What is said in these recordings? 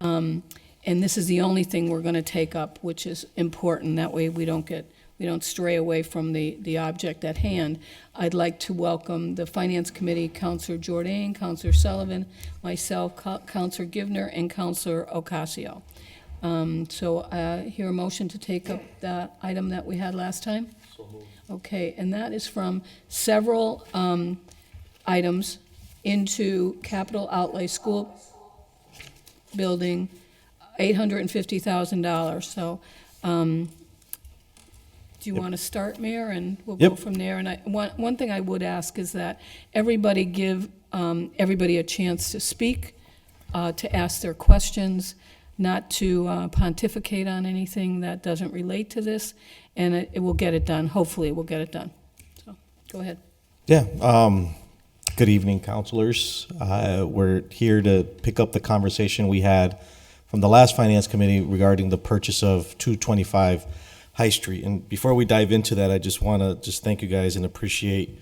And this is the only thing we're going to take up, which is important. That way we don't stray away from the object at hand. I'd like to welcome the Finance Committee, Councilor Jordan, Councilor Sullivan, myself, Councilor Givner, and Councilor Ocasio. Hear a motion to take up the item that we had last time? So moved. Okay, and that is from several items into capital outlay school building, $850,000. So, do you want to start, Mayor, and we'll go from there? And one thing I would ask is that everybody give everybody a chance to speak, to ask their questions, not to pontificate on anything that doesn't relate to this, and it will get it done. Hopefully, it will get it done. So, go ahead. Yeah. Good evening, councilors. We're here to pick up the conversation we had from the last Finance Committee regarding the purchase of 225 High Street. And before we dive into that, I just want to thank you guys and appreciate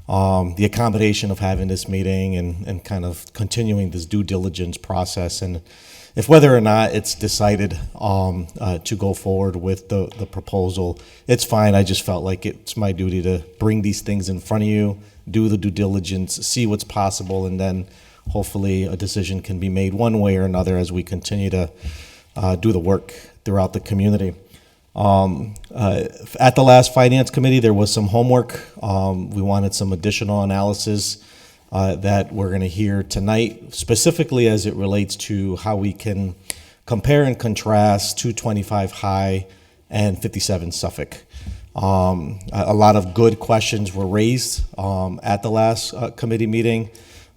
the accommodation of having this meeting and kind of continuing this due diligence process. And if whether or not it's decided to go forward with the proposal, it's fine. I just felt like it's my duty to bring these things in front of you, do the due diligence, see what's possible, and then hopefully a decision can be made one way or another as we continue to do the work throughout the community. At the last Finance Committee, there was some homework. We wanted some additional analysis that we're going to hear tonight, specifically as it relates to how we can compare and contrast 225 High and 57 Suffolk. A lot of good questions were raised at the last committee meeting,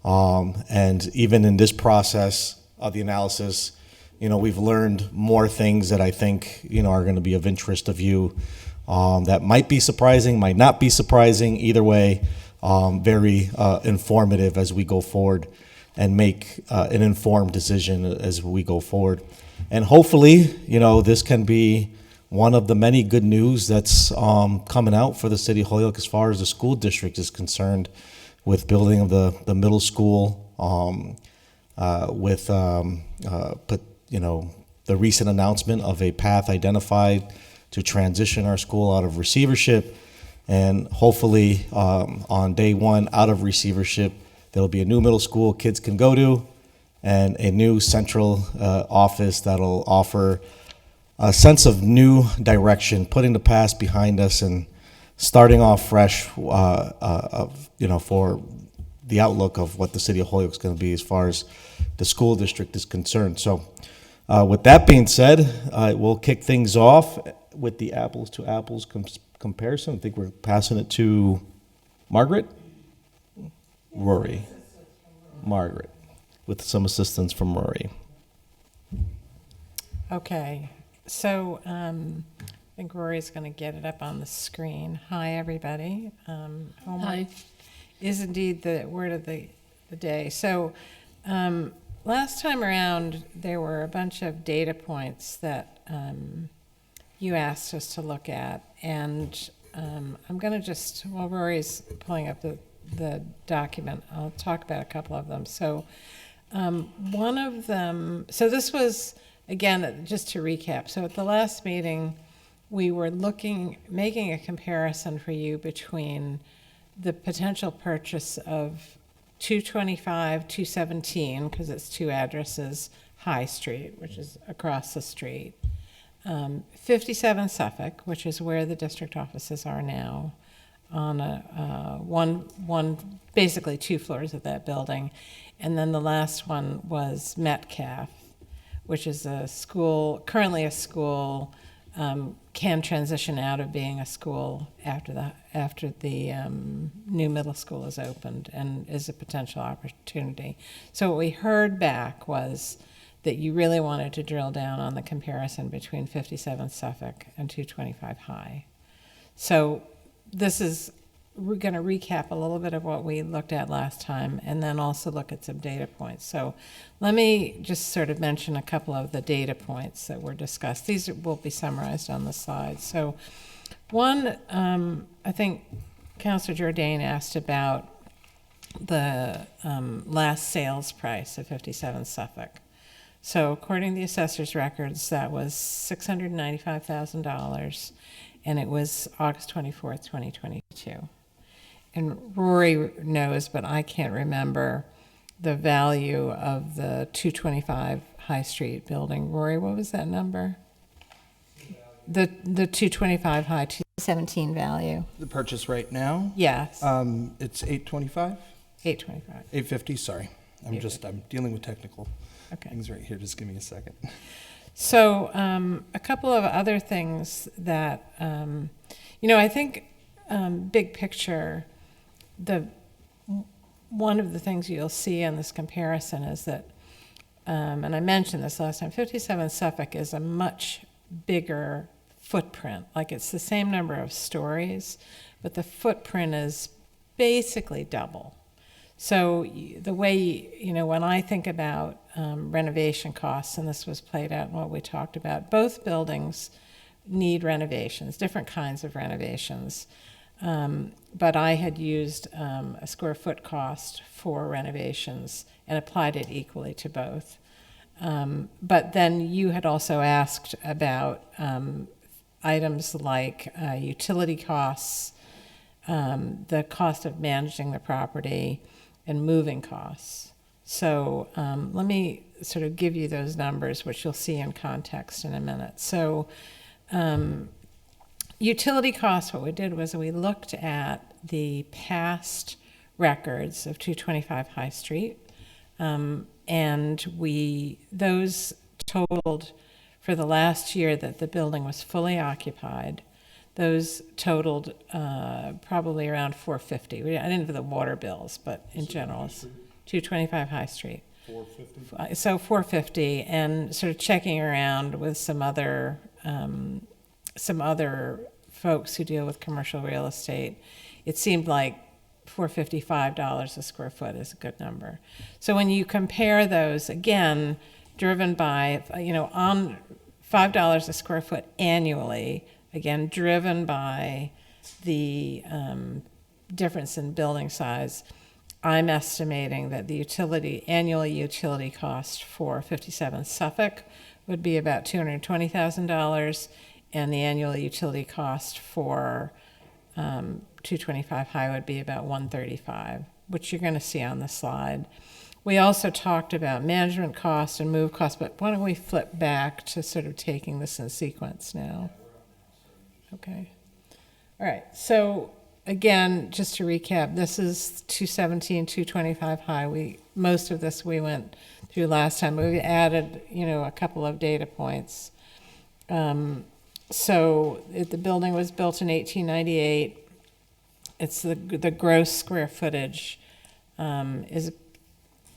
and even in this process of the analysis, we've learned more things that I think are going to be of interest of you. That might be surprising, might not be surprising. Either way, very informative as we go forward and make an informed decision as we go forward. And hopefully, this can be one of the many good news that's coming out for the city of Holyoke as far as the school district is concerned, with building of the middle school, with the recent announcement of a path identified to transition our school out of receivership, and hopefully on day one out of receivership, there'll be a new middle school kids can go to, and a new central office that'll offer a sense of new direction, putting the past behind us and starting off fresh, for the outlook of what the city of Holyoke is going to be as far as the school district is concerned. So with that being said, we'll kick things off with the apples to apples comparison. I think we're passing it to Margaret? Rory. Margaret, with some assistance from Rory. Okay. So I think Rory's going to get it up on the screen. Hi, everybody. Homework Hi. is indeed the word of the day. So last time around, there were a bunch of data points that you asked us to look at. And I'm going to while Rory's pulling up the document, I'll talk about a couple of them. So one of them, so this was, again, just to recap, so at the last meeting, we were making a comparison for you between the potential purchase of 225, 217, because it's two addresses, High Street, which is across the street, 57 Suffolk, which is where the district offices are now, on basically 2 floors of that building, and then the last one was Metcalf, which is currently a school, can transition out of being a school after the new middle school is opened, and is a potential opportunity. So what we heard back was that you really wanted to drill down on the comparison between 57 Suffolk and 225 High. So we're going to recap a little bit of what we looked at last time, and then also look at some data points. So let me just sort of mention a couple of the data points that were discussed. These will be summarized on the slide. So one, I think Councilor Jordan asked about the last sales price of 57 Suffolk. So according to the assessor's records, that was $695,000, and it was August 24th, 2022. And Rory knows, but I can't remember the value of the 225 High Street building. Rory, what was that number? The 225 High, 217 value. The purchase right now, Yes, it's 825, 825. 850. Sorry, I'm dealing with technical Okay. things right here. Just give me a second. So a couple of other things that, I think big picture, one of the things you'll see in this comparison is that, and I mentioned this last time, 57 Suffolk is a much bigger footprint. Like it's the same number of stories, but the footprint is basically double. So the way, when I think about renovation costs, and this was played out in what we talked about, both buildings need renovations, different kinds of renovations. But I had used a square foot cost for renovations and applied it equally to both. But then you had also asked about items like utility costs, the cost of managing the property, and moving costs. So let me sort of give you those numbers, which you'll see in context in a minute. So utility costs, what we did was we looked at the past records of 225 High Street, and those totaled for the last year that the building was fully occupied. Those totaled probably around $450. I didn't have the water bills, but in general, it's 225 High Street. 450. So 450, and sort of checking around with some other folks who deal with commercial real estate, it seemed like $455 a square foot is a good number. So when you compare those, again, driven by, on $5 a square foot annually, again, driven by the difference in building size, I'm estimating that the annual utility cost for 57 Suffolk would be about $220,000, and the annual utility cost for 225 High would be about $135,000, which you're going to see on the slide. We also talked about management costs and move costs, but why don't we flip back to sort of taking this in sequence now? Okay. All right. So again, just to recap, this is 217, 225 High. Most of this we went through last time. We added, a couple of data points. The building was built in 1898. It's the gross square footage is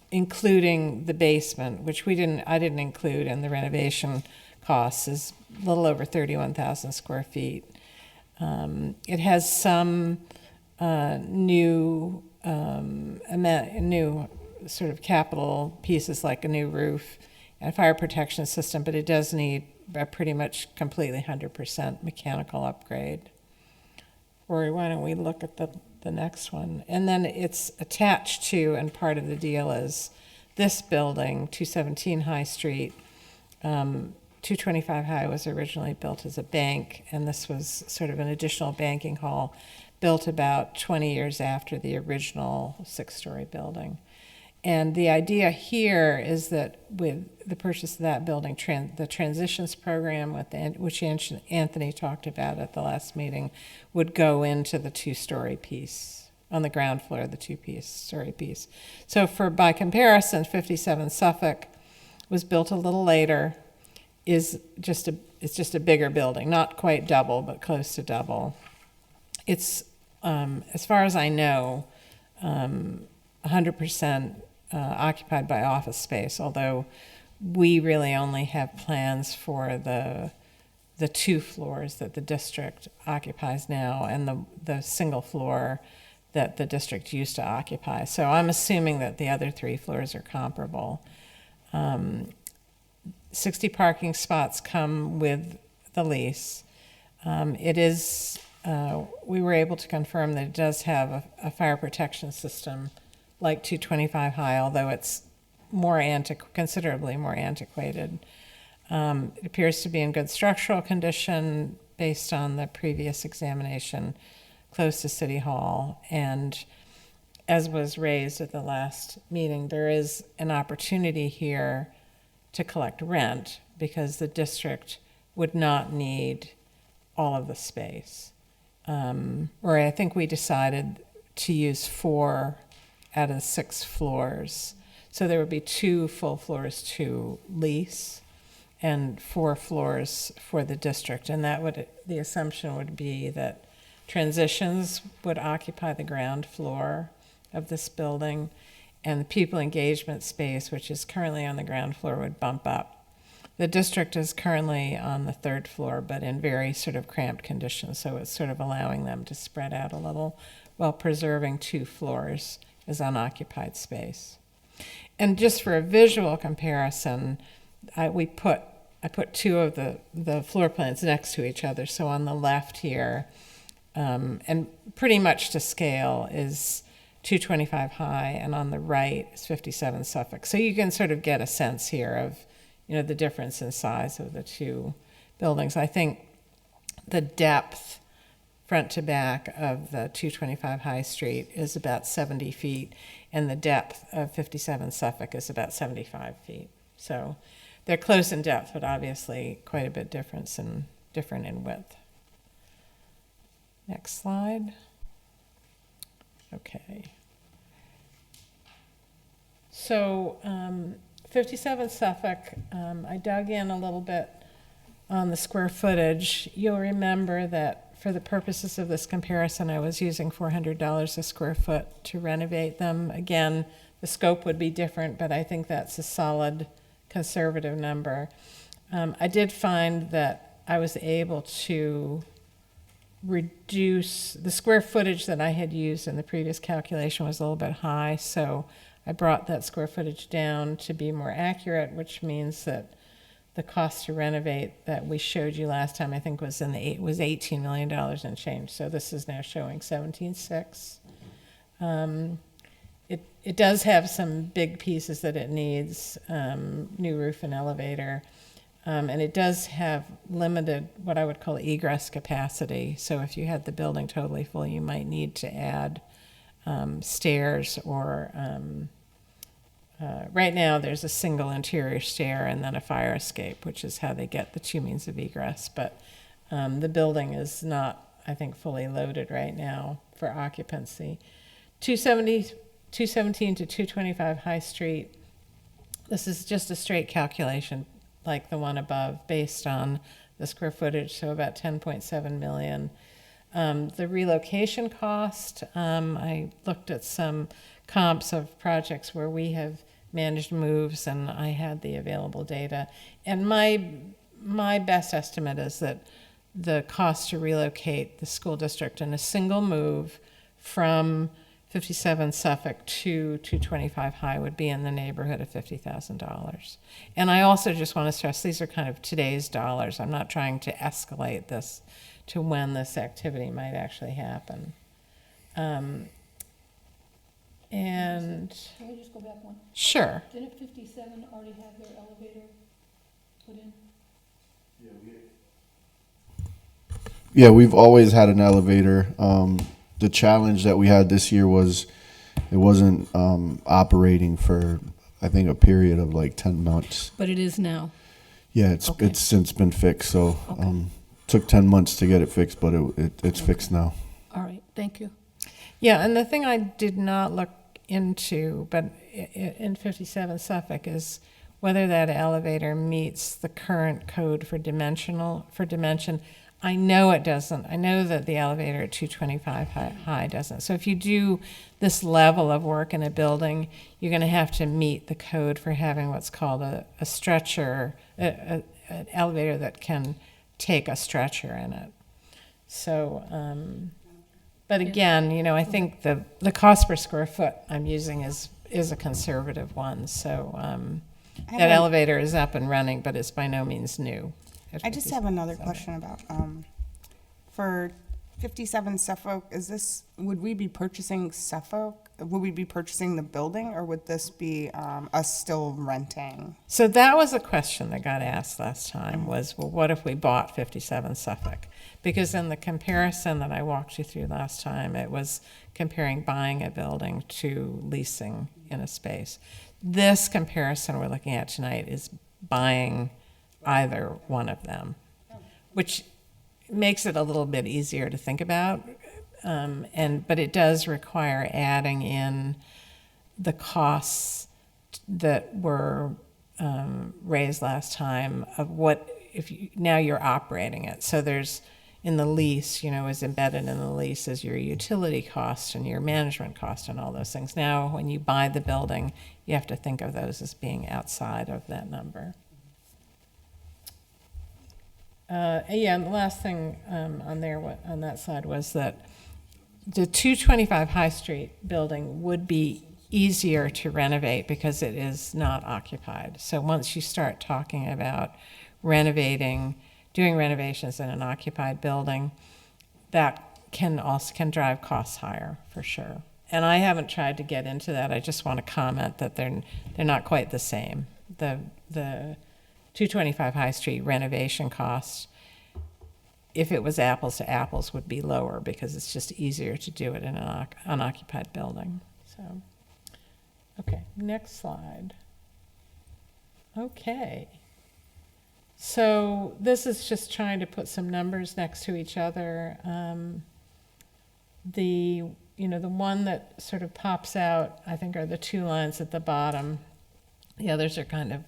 including the basement, which I didn't include in the renovation costs, is a little over 31,000 square feet. It has some new sort of capital pieces like a new roof and a fire protection system, but it does need a pretty much completely 100% mechanical upgrade. Rory, why don't we look at the next one? And then it's attached to, and part of the deal is this building, 217 High Street. 225 High was originally built as a bank, and this was sort of an additional banking hall built about 20 years after the original 6-story building. And the idea here is that with the purchase of that building, the transitions program, which Anthony talked about at the last meeting, would go into the 2-story piece, on the ground floor, the 2-story piece. So by comparison, 57 Suffolk was built a little later, it's just a bigger building, not quite double, but close to double. It's, as far as I know, 100% occupied by office space, although we really only have plans for the 2 floors that the district occupies now and the single floor that the district used to occupy. So I'm assuming that the other 3 floors are comparable. 60 parking spots come with the lease. We were able to confirm that it does have a fire protection system like 225 High, although it's considerably more antiquated. It appears to be in good structural condition based on the previous examination close to City Hall. And as was raised at the last meeting, there is an opportunity here to collect rent because the district would not need all of the space. Or I think we decided to use 4 out of 6 floors. So there would be 2 full floors to lease and 4 floors for the district. And the assumption would be that transitions would occupy the ground floor of this building, and the people engagement space, which is currently on the ground floor, would bump up. The district is currently on the 3rd floor, but in very sort of cramped conditions, so it's sort of allowing them to spread out a little while preserving 2 floors as unoccupied space. And just for a visual comparison, I put 2 of the floor plans next to each other. So on the left here, and pretty much to scale, is 225 High, and on the right is 57 Suffolk. So you can sort of get a sense here of, the difference in size of the 2 buildings. I think the depth front to back of the 225 High Street is about 70 feet, and the depth of 57 Suffolk is about 75 feet. So they're close in depth, but obviously quite a bit different in width. Next slide. Okay. So 57 Suffolk, I dug in a little bit on the square footage. You'll remember that for the purposes of this comparison, I was using $400 a square foot to renovate them. Again, the scope would be different, but I think that's a solid conservative number. I did find that I was able to reduce the square footage that I had used in the previous calculation was a little bit high, so I brought that square footage down to be more accurate, which means that the cost to renovate that we showed you last time, I think was $18 million and change. So this is now showing 17.6. It does have some big pieces that it needs, new roof and elevator. And it does have limited, what I would call egress capacity. So if you had the building totally full, you might need to add stairs or, right now there's a single interior stair and then a fire escape, which is how they get the 2 means of egress. But the building is not, I think, fully loaded right now for occupancy. 217 to 225 High Street, this is just a straight calculation like the one above, based on the square footage, so about 10.7 million. The relocation cost, I looked at some comps of projects where we have managed moves, and I had the available data. And my best estimate is that the cost to relocate the school district in a single move from 57 Suffolk to 225 High would be in the neighborhood of $50,000. And I also just want to stress, these are kind of today's dollars. I'm not trying to escalate this to when this activity might actually happen. And Can we just go back one? sure. Didn't 57 already have their elevator put in? Yeah, we've always had an elevator. The challenge that we had this year was it wasn't operating for, I think, a period of like 10 months. But it is now. Yeah, it's Okay. it's since been fixed. So Okay. took 10 months to get it fixed, but it's fixed now. All right, thank you. Yeah, and the thing I did not look into, but in 57 Suffolk, is whether that elevator meets the current code for dimension. I know it doesn't. I know that the elevator at 225 high doesn't. So if you do this level of work in a building, you're going to have to meet the code for having what's called a stretcher, an elevator that can take a stretcher in it. So, but again, I think the cost per square foot I'm using is a conservative one. So that elevator is up and running, but it's by no means new. I just have another question about, for 57 Suffolk, would we be purchasing Suffolk? Would we be purchasing the building, or would this be us still renting? So that was a question that got asked last time was, well, what if we bought 57 Suffolk? Because in the comparison that I walked you through last time, it was comparing buying a building to leasing in a space. This comparison we're looking at tonight is buying either one of them, which makes it a little bit easier to think about. But it does require adding in the costs that were raised last time of what if you, now you're operating it. So there's in the lease, is embedded in the lease is your utility cost and your management cost and all those things. Now, when you buy the building, you have to think of those as being outside of that number. And the last thing on that side was that the 225 High Street building would be easier to renovate because it is not occupied. So once you start talking about doing renovations in an occupied building, that can drive costs higher for sure. And I haven't tried to get into that. I just want to comment that they're not quite the same. The 225 High Street renovation costs, if it was apples to apples, would be lower because it's just easier to do it in an unoccupied building. So, okay, next slide. Okay. So this is just trying to put some numbers next to each other. The one that sort of pops out, I think, are the two lines at the bottom. The others are kind of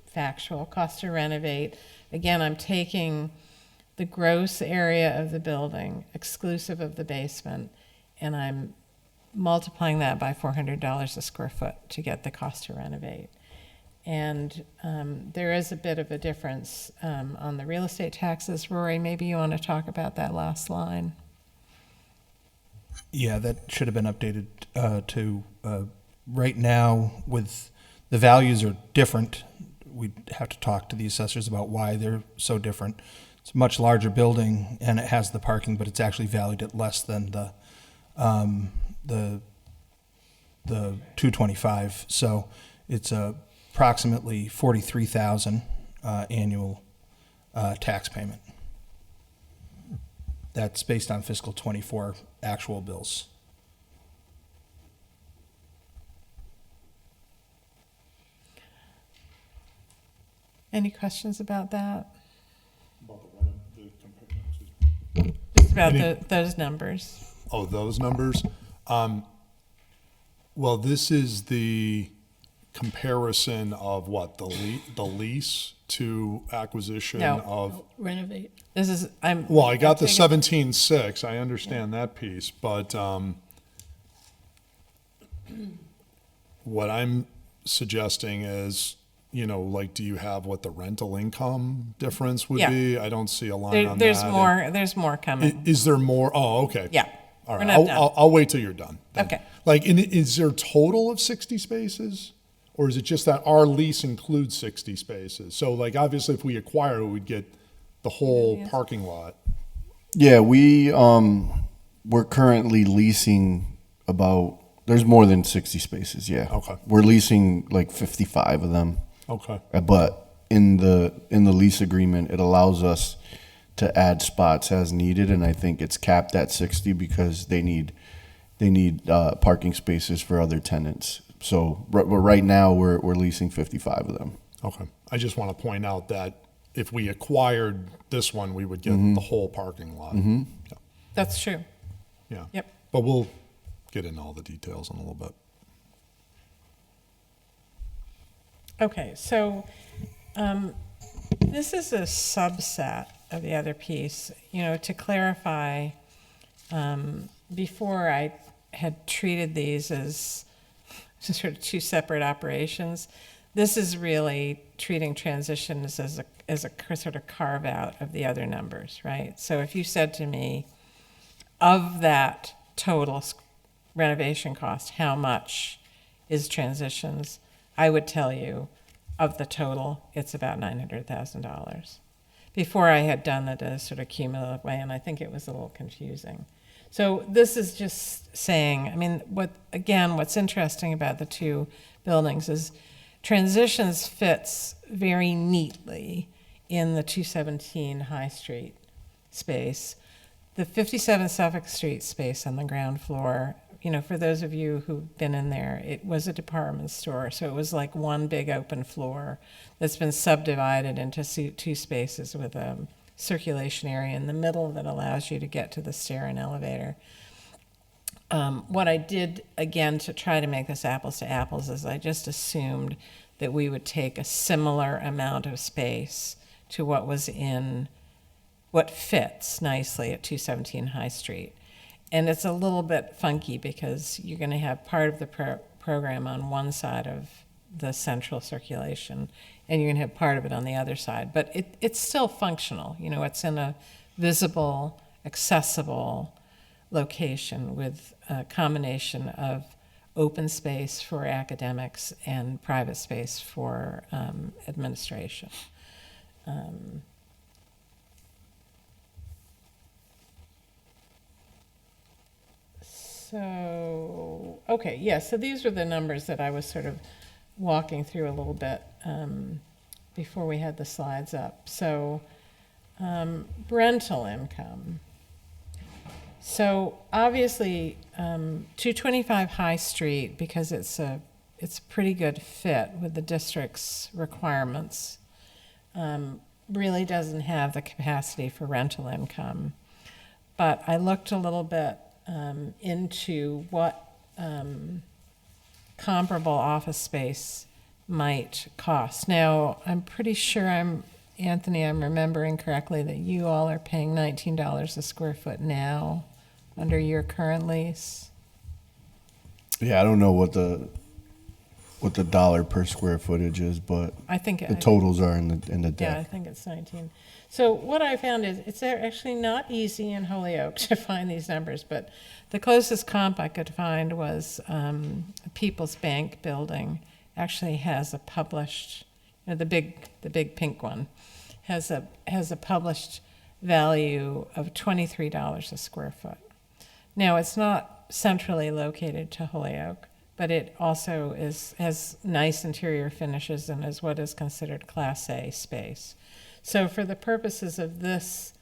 factual. Cost to renovate. Again, I'm taking the gross area of the building, exclusive of the basement, and I'm multiplying that by $400 a square foot to get the cost to renovate. And there is a bit of a difference on the real estate taxes. Rory, maybe you want to talk about that last line. Yeah, that should have been updated to right now with the values are different. We'd have to talk to the assessors about why they're so different. It's a much larger building and it has the parking, but it's actually valued at less than the 225. So it's approximately $43,000 annual tax payment. That's based on fiscal 24 actual bills. Any questions about that? Just about those numbers. Oh, those numbers? Well, this is the comparison of what, the lease to acquisition No. of? Renovate. This is Well, I got the I'm taking- 17.6, I understand that piece, but what I'm suggesting is, do you have what the rental income difference would Yeah. be? I don't see a line on there's that. there's more coming. Is there more? Oh, okay. Yeah. All We're right. not done. I'll wait till you're done. then. Okay. Is there a total of 60 spaces? Or is it just that our lease includes 60 spaces? So obviously if we acquire it, we'd get the whole parking lot. Yeah, we're currently leasing there's more than 60 spaces, yeah. Okay. We're leasing 55 of them. Okay. But in the lease agreement, it allows us to add spots as needed, and I think it's capped at 60 because they need parking spaces for other tenants. So right now we're leasing 55 of them. Okay. I just want to point out that if we acquired this one, we would get the whole parking lot. Yeah. That's true. Yeah. Yep. But we'll get into all the details in a little bit. Okay, so this is a subset of the other piece. To clarify, before I had treated these as sort of two separate operations, this is really treating transitions as a sort of carve out of the other numbers, right? So if you said to me, of that total renovation cost, how much is transitions? I would tell you, of the total, it's about $900,000. before I had done it in a sort of cumulative way, and I think it was a little confusing. So this is just saying, I mean, what's interesting about the two buildings is Transitions fits very neatly in the 217 High Street space. The 57 Suffolk Street space on the ground floor, for those of you who've been in there, it was a department store. So it was like one big open floor that's been subdivided into two spaces with a circulation area in the middle that allows you to get to the stair and elevator. What I did, again, to try to make this apples to apples, is I just assumed that we would take a similar amount of space to what fits nicely at 217 High Street. And it's a little bit funky because you're going to have part of the program on one side of the central circulation, and you're going to have part of it on the other side. But it's still functional. It's in a visible, accessible location with a combination of open space for academics and private space for administration. So these were the numbers that I was sort of walking through a little bit before we had the slides up. So rental income. So obviously, 225 High Street, because it's a pretty good fit with the district's requirements, really doesn't have the capacity for rental income. But I looked a little bit into what comparable office space might cost. Now, I'm pretty sure Anthony, I'm remembering correctly that you all are paying $19 a square foot now under your current lease. Yeah, I don't know what the dollar per square footage is, but I think the totals are in the deck. Yeah, I think it's 19. So what I found is it's actually not easy in Holyoke to find these numbers, but the closest comp I could find was People's Bank building actually has a published, the big pink one, has a published value of $23 a square foot. Now, it's not centrally located to Holyoke, but it also has nice interior finishes and is what is considered Class A space. So for the purposes of this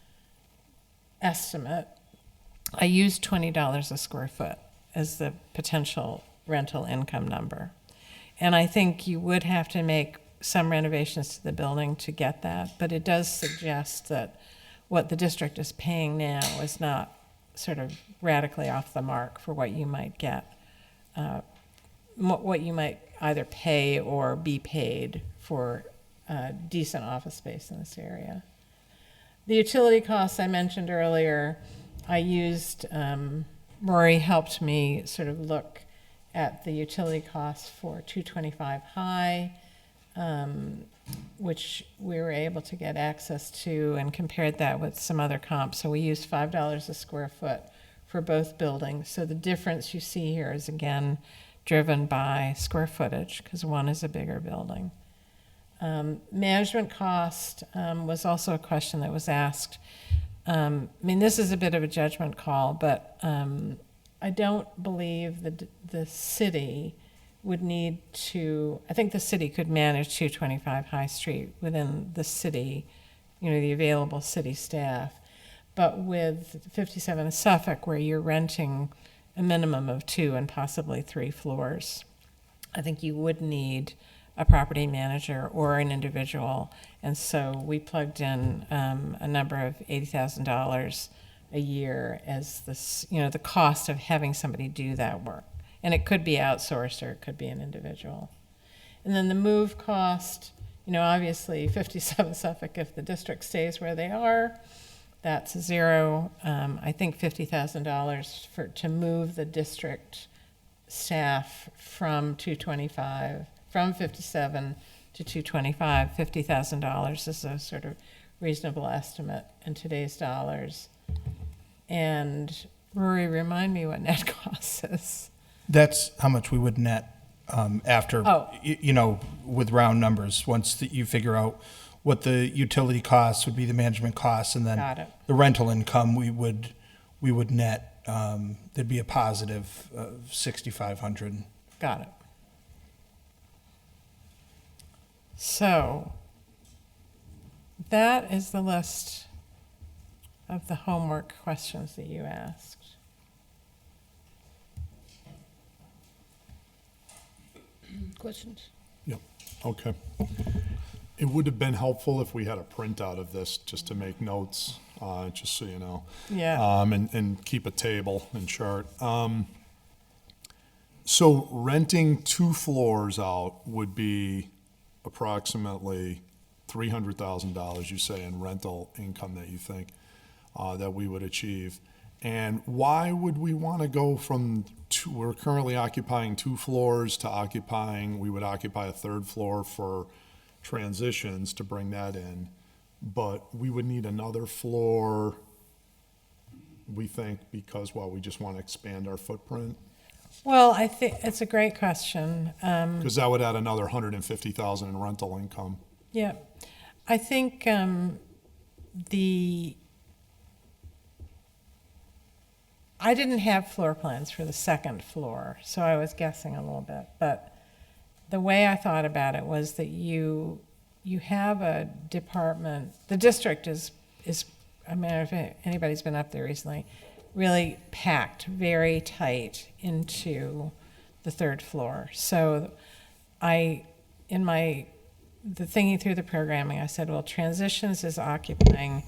estimate, I used $20 a square foot as the potential rental income number. And I think you would have to make some renovations to the building to get that, but it does suggest that what the district is paying now is not sort of radically off the mark for what you might get, what you might either pay or be paid for decent office space in this area. The utility costs I mentioned earlier, I used, Rory helped me sort of look at the utility costs for 225 High, which we were able to get access to, and compared that with some other comps. So we used $5 a square foot for both buildings. So the difference you see here is, again, driven by square footage, because one is a bigger building. Management cost was also a question that was asked. This is a bit of a judgment call, but I don't believe that the city would need to, I think the city could manage 225 High Street within the city, the available city staff. But with 57 Suffolk, where you're renting a minimum of 2 and possibly 3 floors, I think you would need a property manager or an individual. And so we plugged in a number of $80,000 a year as this, the cost of having somebody do that work. And it could be outsourced or it could be an individual. And then the move cost, obviously 57 Suffolk, if the district stays where they are, that's zero. I think $50,000 to move the district staff from 225, from 57 to 225, $50,000 is a sort of reasonable estimate in today's dollars. And Rory, remind me what net cost is. That's how much we would net after, Oh. with round numbers. Once you figure out what the utility costs would be, the management costs, and then Got it. the rental income we would net. There'd be a positive of 6,500. Got it. So that is the list of the homework questions that you asked. Questions? Yep, okay. It would have been helpful if we had a printout of this, just to make notes, just so you know. Yeah. And keep a table and chart. So renting 2 floors out would be approximately $300,000, you say, in rental income that you think that we would achieve. And why would we want to go from we're currently occupying 2 floors to we would occupy a 3rd floor for transitions to bring that in, but we would need another floor, we think, because, well, we just want to expand our footprint? Well, I think it's a great question. Because that would add another $150,000 in rental income. Yeah, I think I didn't have floor plans for the 2nd floor, so I was guessing a little bit. But the way I thought about it was that you have a department. The district is I mean, if anybody's been up there recently, really packed very tight into the 3rd floor. So the thinking through the programming, I said, well, transitions is occupying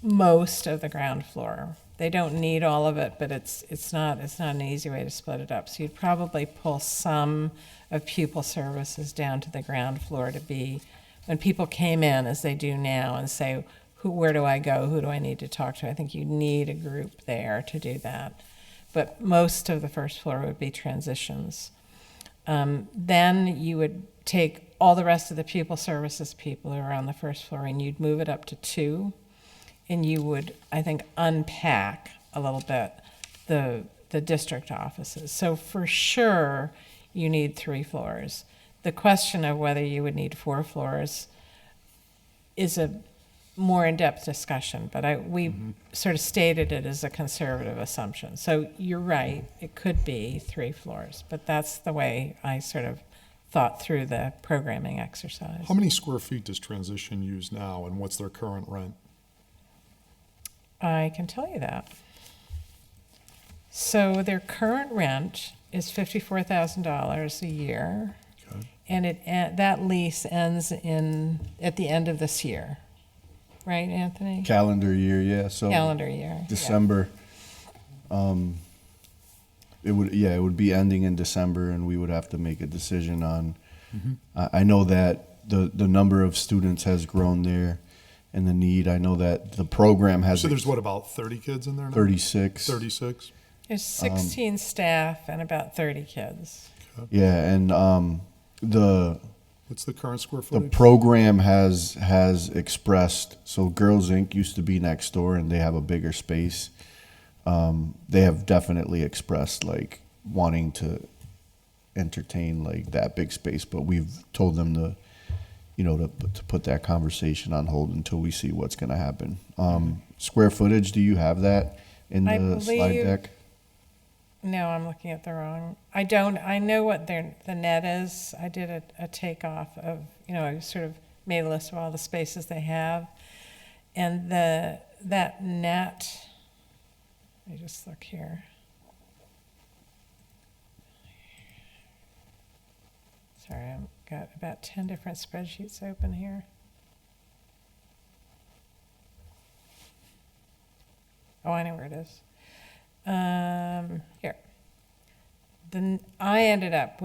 most of the ground floor. They don't need all of it, but it's not an easy way to split it up. So you'd probably pull some of pupil services down to the ground floor to be, when people came in, as they do now, and say, where do I go? Who do I need to talk to? I think you need a group there to do that. But most of the 1st floor would be transitions. Then you would take all the rest of the pupil services people who are on the 1st floor, and you'd move it up to 2. And you would, I think, unpack a little bit the district offices. So for sure, you need 3 floors. The question of whether you would need 4 floors is a more in-depth discussion, but we sort of stated it as a conservative assumption. So you're right, it could be 3 floors, but that's the way I sort of thought through the programming exercise. How many square feet does transition use now, and what's their current rent? I can tell you that. So their current rent is $54,000 a year, Okay. and that lease ends at the end of this year, right, Anthony? Calendar year, yeah. So Calendar year. yeah. December. It would be ending in December, and we would have to make a decision on. I know that the number of students has grown there, and the need. I know that the program has So there's what, about 30 kids in there now? 36. 36? There's 16 staff and about 30 kids. Yeah, and What's the current square the footage? program has expressed. So Girls Inc. used to be next door, and they have a bigger space. They have definitely expressed like wanting to entertain like that big space, but we've told them to put that conversation on hold until we see what's going to happen. Square footage, do you have that in I the slide believe- deck? No, I'm looking at the wrong. I don't. I know what the net is. I did a takeoff of, I sort of made a list of all the spaces they have, and that net. Let me just look here. Sorry, I've got about 10 different spreadsheets open here. Oh, I know where it is. Here. I ended up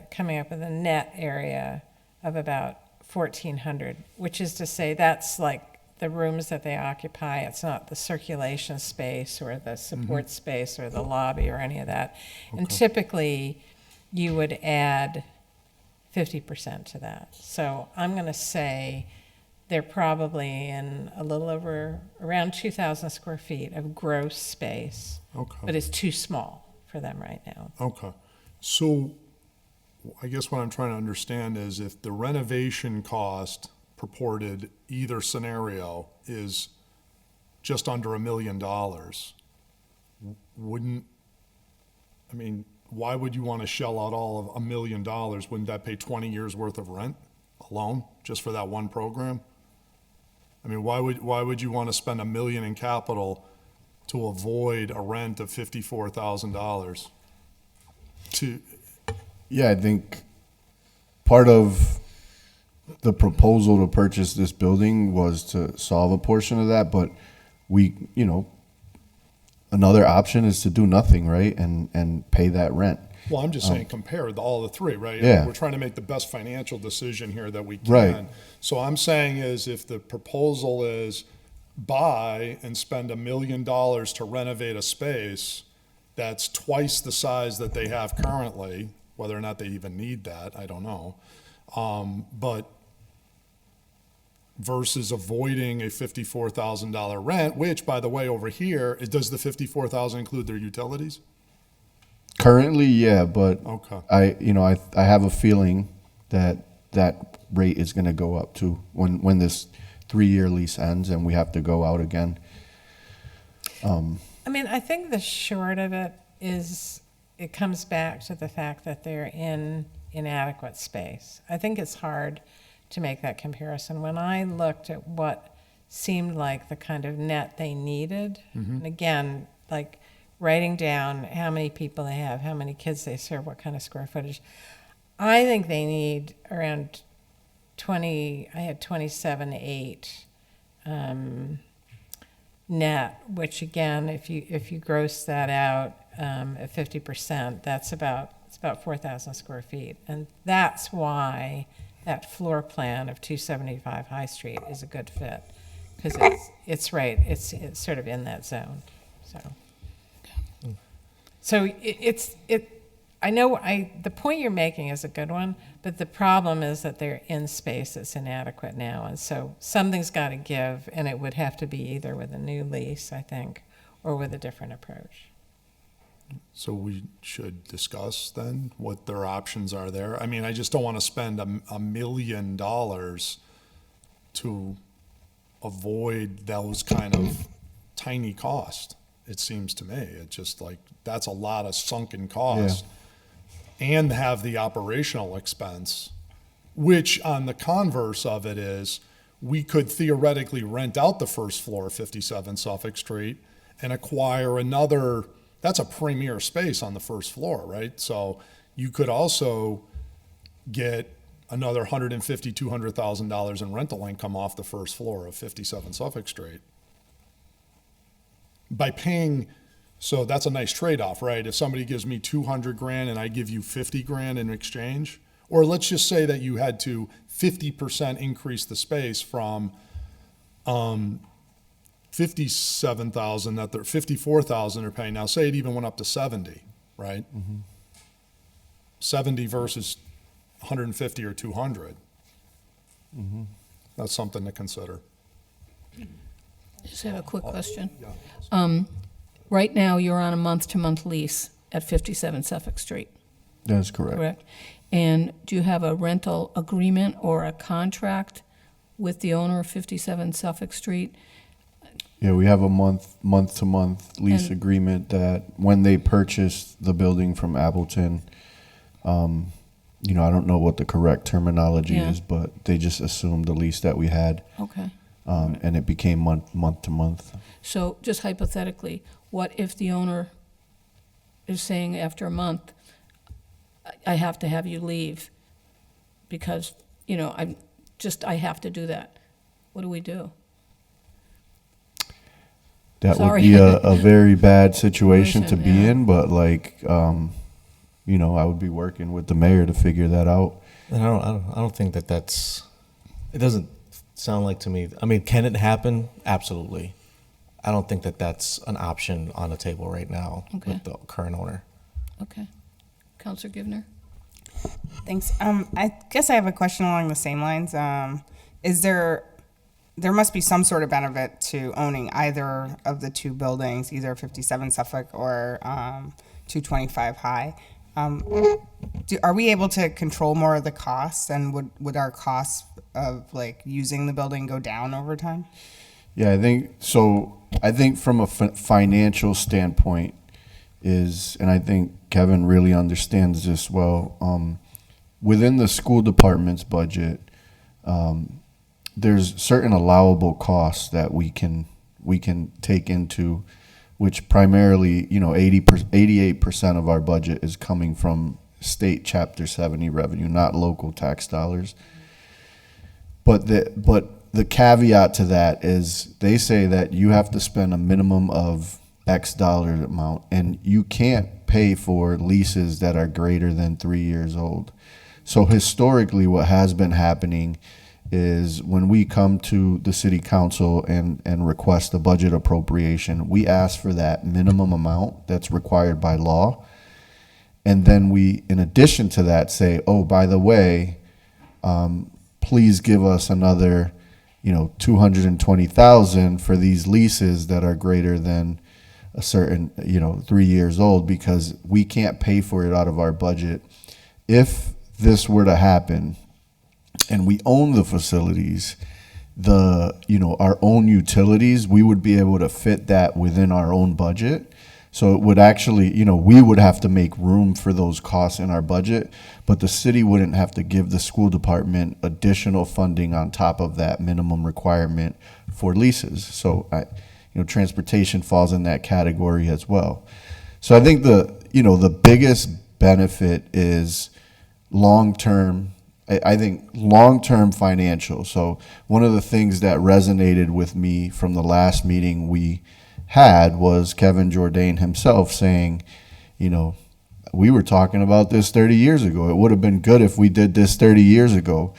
coming up with a net area of about 1,400, which is to say that's like the rooms that they occupy. It's not the circulation space or the support space or the lobby or any of that. And typically, you would add 50% to that. So I'm going to say they're probably in a little over around 2,000 square feet of gross space, Okay. but it's too small for them right now. Okay. So I guess what I'm trying to understand is if the renovation cost purported either scenario is just under $1 million, why would you want to shell out all of $1 million? Wouldn't that pay 20 years worth of rent alone, just for that one program? I mean, why would you want to spend $1 million in capital to avoid a rent of $54,000? Yeah, I think part of the proposal to purchase this building was to solve a portion of that, but another option is to do nothing, right? And pay that rent. Well, I'm just saying compare all the three, right? Yeah. We're trying to make the best financial decision here that we can. Right. So I'm saying is if the proposal is buy and spend $1 million to renovate a space that's twice the size that they have currently, whether or not they even need that, I don't know. But versus avoiding a $54,000 rent, which, by the way, over here, does the $54,000 include their utilities? Currently, yeah, but Okay. I have a feeling that rate is going to go up too when this 3-year lease ends and we have to go out again. I mean, I think the short of it is it comes back to the fact that they're in inadequate space. I think it's hard to make that comparison. When I looked at what seemed like the kind of net they needed, and again, like writing down how many people they have, how many kids they serve, what kind of square footage, I think they need around 20, I had 27.8 net, which again, if you gross that out at 50%, it's about 4,000 square feet. And that's why that floor plan of 275 High Street is a good fit, because it's right, it's sort of in that zone. So I know the point you're making is a good one, but the problem is that they're in space that's inadequate now, and so something's got to give, and it would have to be either with a new lease, I think, or with a different approach. So we should discuss then what their options are there. I mean, I just don't want to spend $1 million to avoid those kind of tiny costs. It seems to me, it's just like, that's a lot of sunken cost. And have the operational expense, which on the converse of it is, we could theoretically rent out the first floor of 57 Suffolk Street and acquire another. That's a premier space on the first floor, right? So you could also get another $150,000, $200,000 in rental income off the first floor of 57 Suffolk Street. By paying, so that's a nice trade-off, right? If somebody gives me $200,000 and I give you $50,000 in exchange, or let's just say that you had to 50% increase the space from 57,000 that they're 54,000 they're paying now. Say it even went up to 70, right? 70 versus 150 or 200. That's something to consider. Just have a quick question. Right now, you're on a month-to-month lease at 57 Suffolk Street, That's correct. correct? And do you have a rental agreement or a contract with the owner of 57 Suffolk Street? Yeah, we have a month-to-month lease And- agreement that when they purchased the building from Appleton, I don't know what the correct terminology Yeah. is, but they just assumed the lease that we had, Okay. and it became month to month. So just hypothetically, what if the owner is saying after a month, I have to have you leave because, I have to do that? What do we do? That Sorry. would be a very bad situation to be Yeah. in, but I would be working with the mayor to figure that out. And I don't think that's. It doesn't sound like to me. I mean, can it happen? Absolutely. I don't think that's an option on the table right now Okay. with the current owner. Okay. Counselor Givner? Thanks. I guess I have a question along the same lines. There must be some sort of benefit to owning either of the two buildings, either 57 Suffolk or 225 High. Are we able to control more of the costs, and would our costs of like using the building go down over time? Yeah, I think so. I think from a financial standpoint and I think Kevin really understands this well. Within the school department's budget, there's certain allowable costs that we can take into, which primarily, 88% of our budget is coming from state Chapter 70 revenue, not local tax dollars. But the caveat to that is they say that you have to spend a minimum of X dollar amount, and you can't pay for leases that are greater than 3 years old. So historically, what has been happening is when we come to the city council and request a budget appropriation, we ask for that minimum amount that's required by law. And then we, in addition to that, say, oh, by the way, please give us another, $220,000 for these leases that are greater than a certain, 3 years old, because we can't pay for it out of our budget. If this were to happen and we own the facilities, our own utilities, we would be able to fit that within our own budget. So it would actually, we would have to make room for those costs in our budget, but the city wouldn't have to give the school department additional funding on top of that minimum requirement for leases. So, transportation falls in that category as well. So I think the biggest benefit is long-term. I think long-term financial. So one of the things that resonated with me from the last meeting we had was Kevin Jourdain himself saying, we were talking about this 30 years ago. It would have been good if we did this 30 years ago.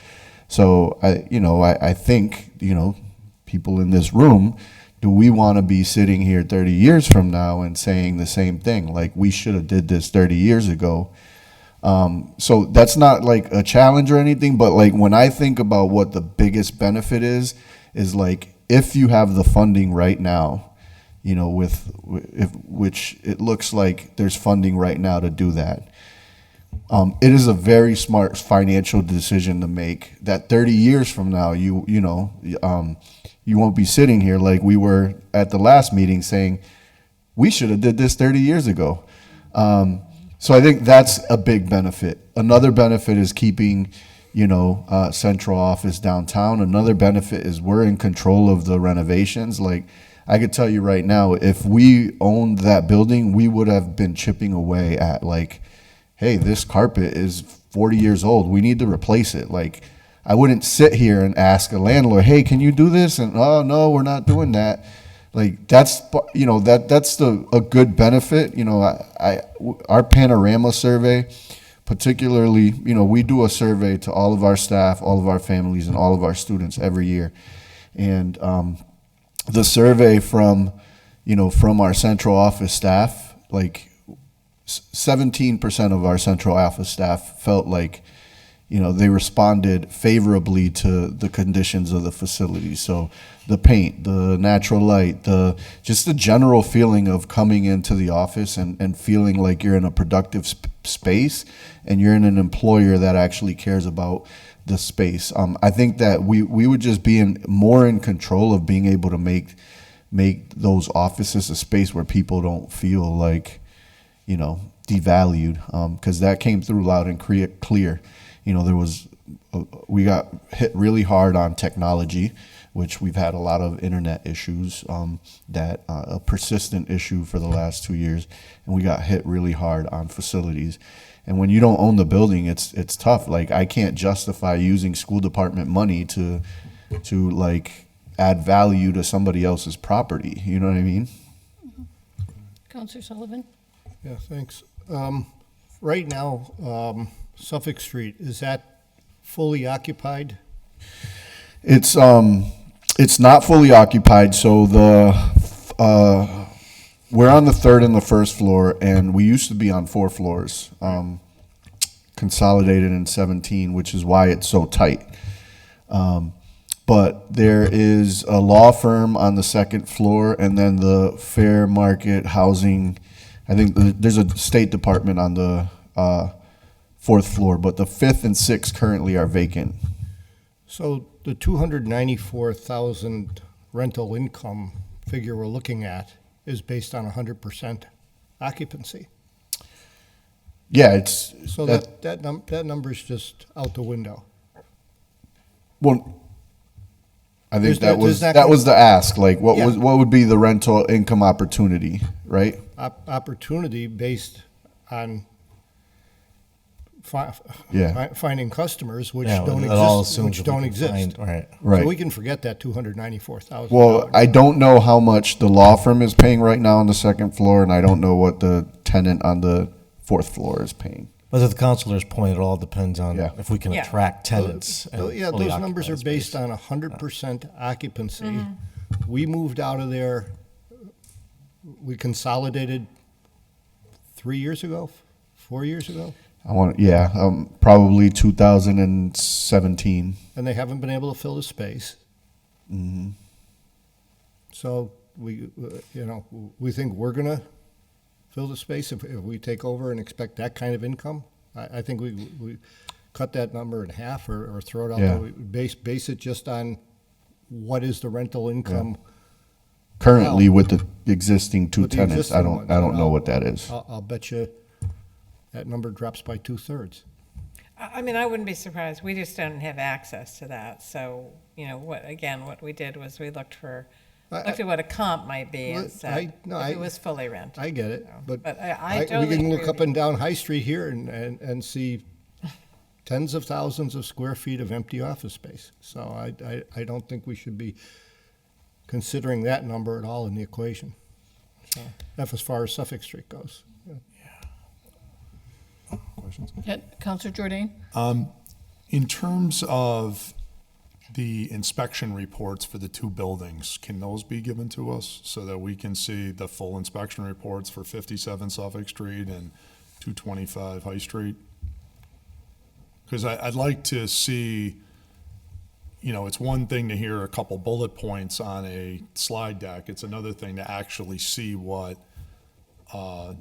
So I think, people in this room, do we want to be sitting here 30 years from now and saying the same thing? Like, we should have did this 30 years ago. So that's not like a challenge or anything, but like when I think about what the biggest benefit is like, if you have the funding right now, which it looks like there's funding right now to do that. It is a very smart financial decision to make that 30 years from now, you won't be sitting here like we were at the last meeting saying, we should have did this 30 years ago. So I think that's a big benefit. Another benefit is keeping, central office downtown. Another benefit is we're in control of the renovations. Like, I could tell you right now, if we owned that building, we would have been chipping away at like, hey, this carpet is 40 years old. We need to replace it. Like, I wouldn't sit here and ask a landlord, hey, can you do this? And, oh, no, we're not doing that. Like, that's, that's a good benefit. Our panorama survey, particularly, we do a survey to all of our staff, all of our families, and all of our students every year. And the survey from our central office staff, like 17% of our central office staff felt like, they responded favorably to the conditions of the facility. So the paint, the natural light, just the general feeling of coming into the office and feeling like you're in a productive space and you're in an employer that actually cares about the space. I think that we would just be more in control of being able to make those offices a space where people don't feel like, devalued, because that came through loud and clear. We got hit really hard on technology, which we've had a lot of internet issues, a persistent issue for the last 2 years, and we got hit really hard on facilities. And when you don't own the building, it's tough. Like, I can't justify using school department money to like add value to somebody else's property. You know what I mean? Counselor Sullivan? Yeah, thanks. Right now, Suffolk Street, is that fully occupied? It's not fully occupied. So we're on the third and the first floor, and we used to be on 4 floors, consolidated in 17, which is why it's so tight. But there is a law firm on the second floor, and then the fair market housing. I think there's a State Department on the fourth floor, but the fifth and sixth currently are vacant. So the 294,000 rental income figure we're looking at is based on 100% occupancy. Yeah, it's So that number's just out the window. well. I think There's that not was the ask. Like, what Yeah. what would be the rental income opportunity, right? Opportunity based on Yeah. finding customers which Yeah, don't it all exist, assumes which if we don't can exist. find- Right. Right. So we can forget that 294,000. Well, I don't know how much the law firm is paying right now on the second floor, and I don't know what the tenant on the fourth floor is paying. But to the counselor's point, it all depends on Yeah. if we can Yeah. attract tenants. and Yeah, fully those numbers occupy are the based space. on 100% occupancy. We moved out of there, we consolidated 3 years ago, 4 years ago, Probably 2017. and they haven't been able to fill the space. So we think we're gonna fill the space if we take over and expect that kind of income. I think we cut that number in half or throw it out Yeah. there. Base it just on what is the rental income. Currently, with the existing two With the tenants, existing ones, I don't and know I'll- what that is. I'll bet you that number drops by 2/3. I mean, I wouldn't be surprised. We just don't have access to that. So, what we did was we looked at what a comp might be Well, and said, if it was fully rented. I get it, but But I totally we can agree look with up and down High Street here and see tens of thousands of square feet of empty office space. So I don't think we should be considering that number at all in the equation. So that's as far as Suffolk Street goes. Yeah. Questions? Yeah, Counselor Jordan? In terms of the inspection reports for the two buildings, can those be given to us so that we can see the full inspection reports for 57 Suffolk Street and 225 High Street? Because I'd like to see, it's one thing to hear a couple bullet points on a slide deck. It's another thing to actually see what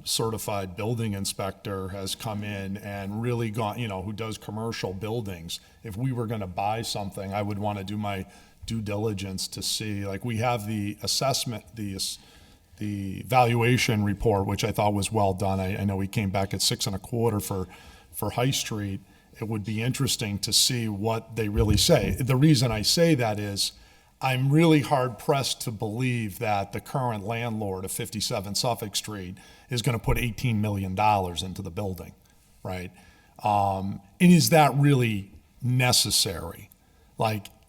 certified building inspector has come in and really gone, who does commercial buildings. If we were going to buy something, I would want to do my due diligence to see, like, we have the assessment, the valuation report, which I thought was well done. I know we came back at 6.25 for High Street. It would be interesting to see what they really say. The reason I say that is I'm really hard pressed to believe that the current landlord of 57 Suffolk Street is going to put $18 million into the building, right? And is that really necessary?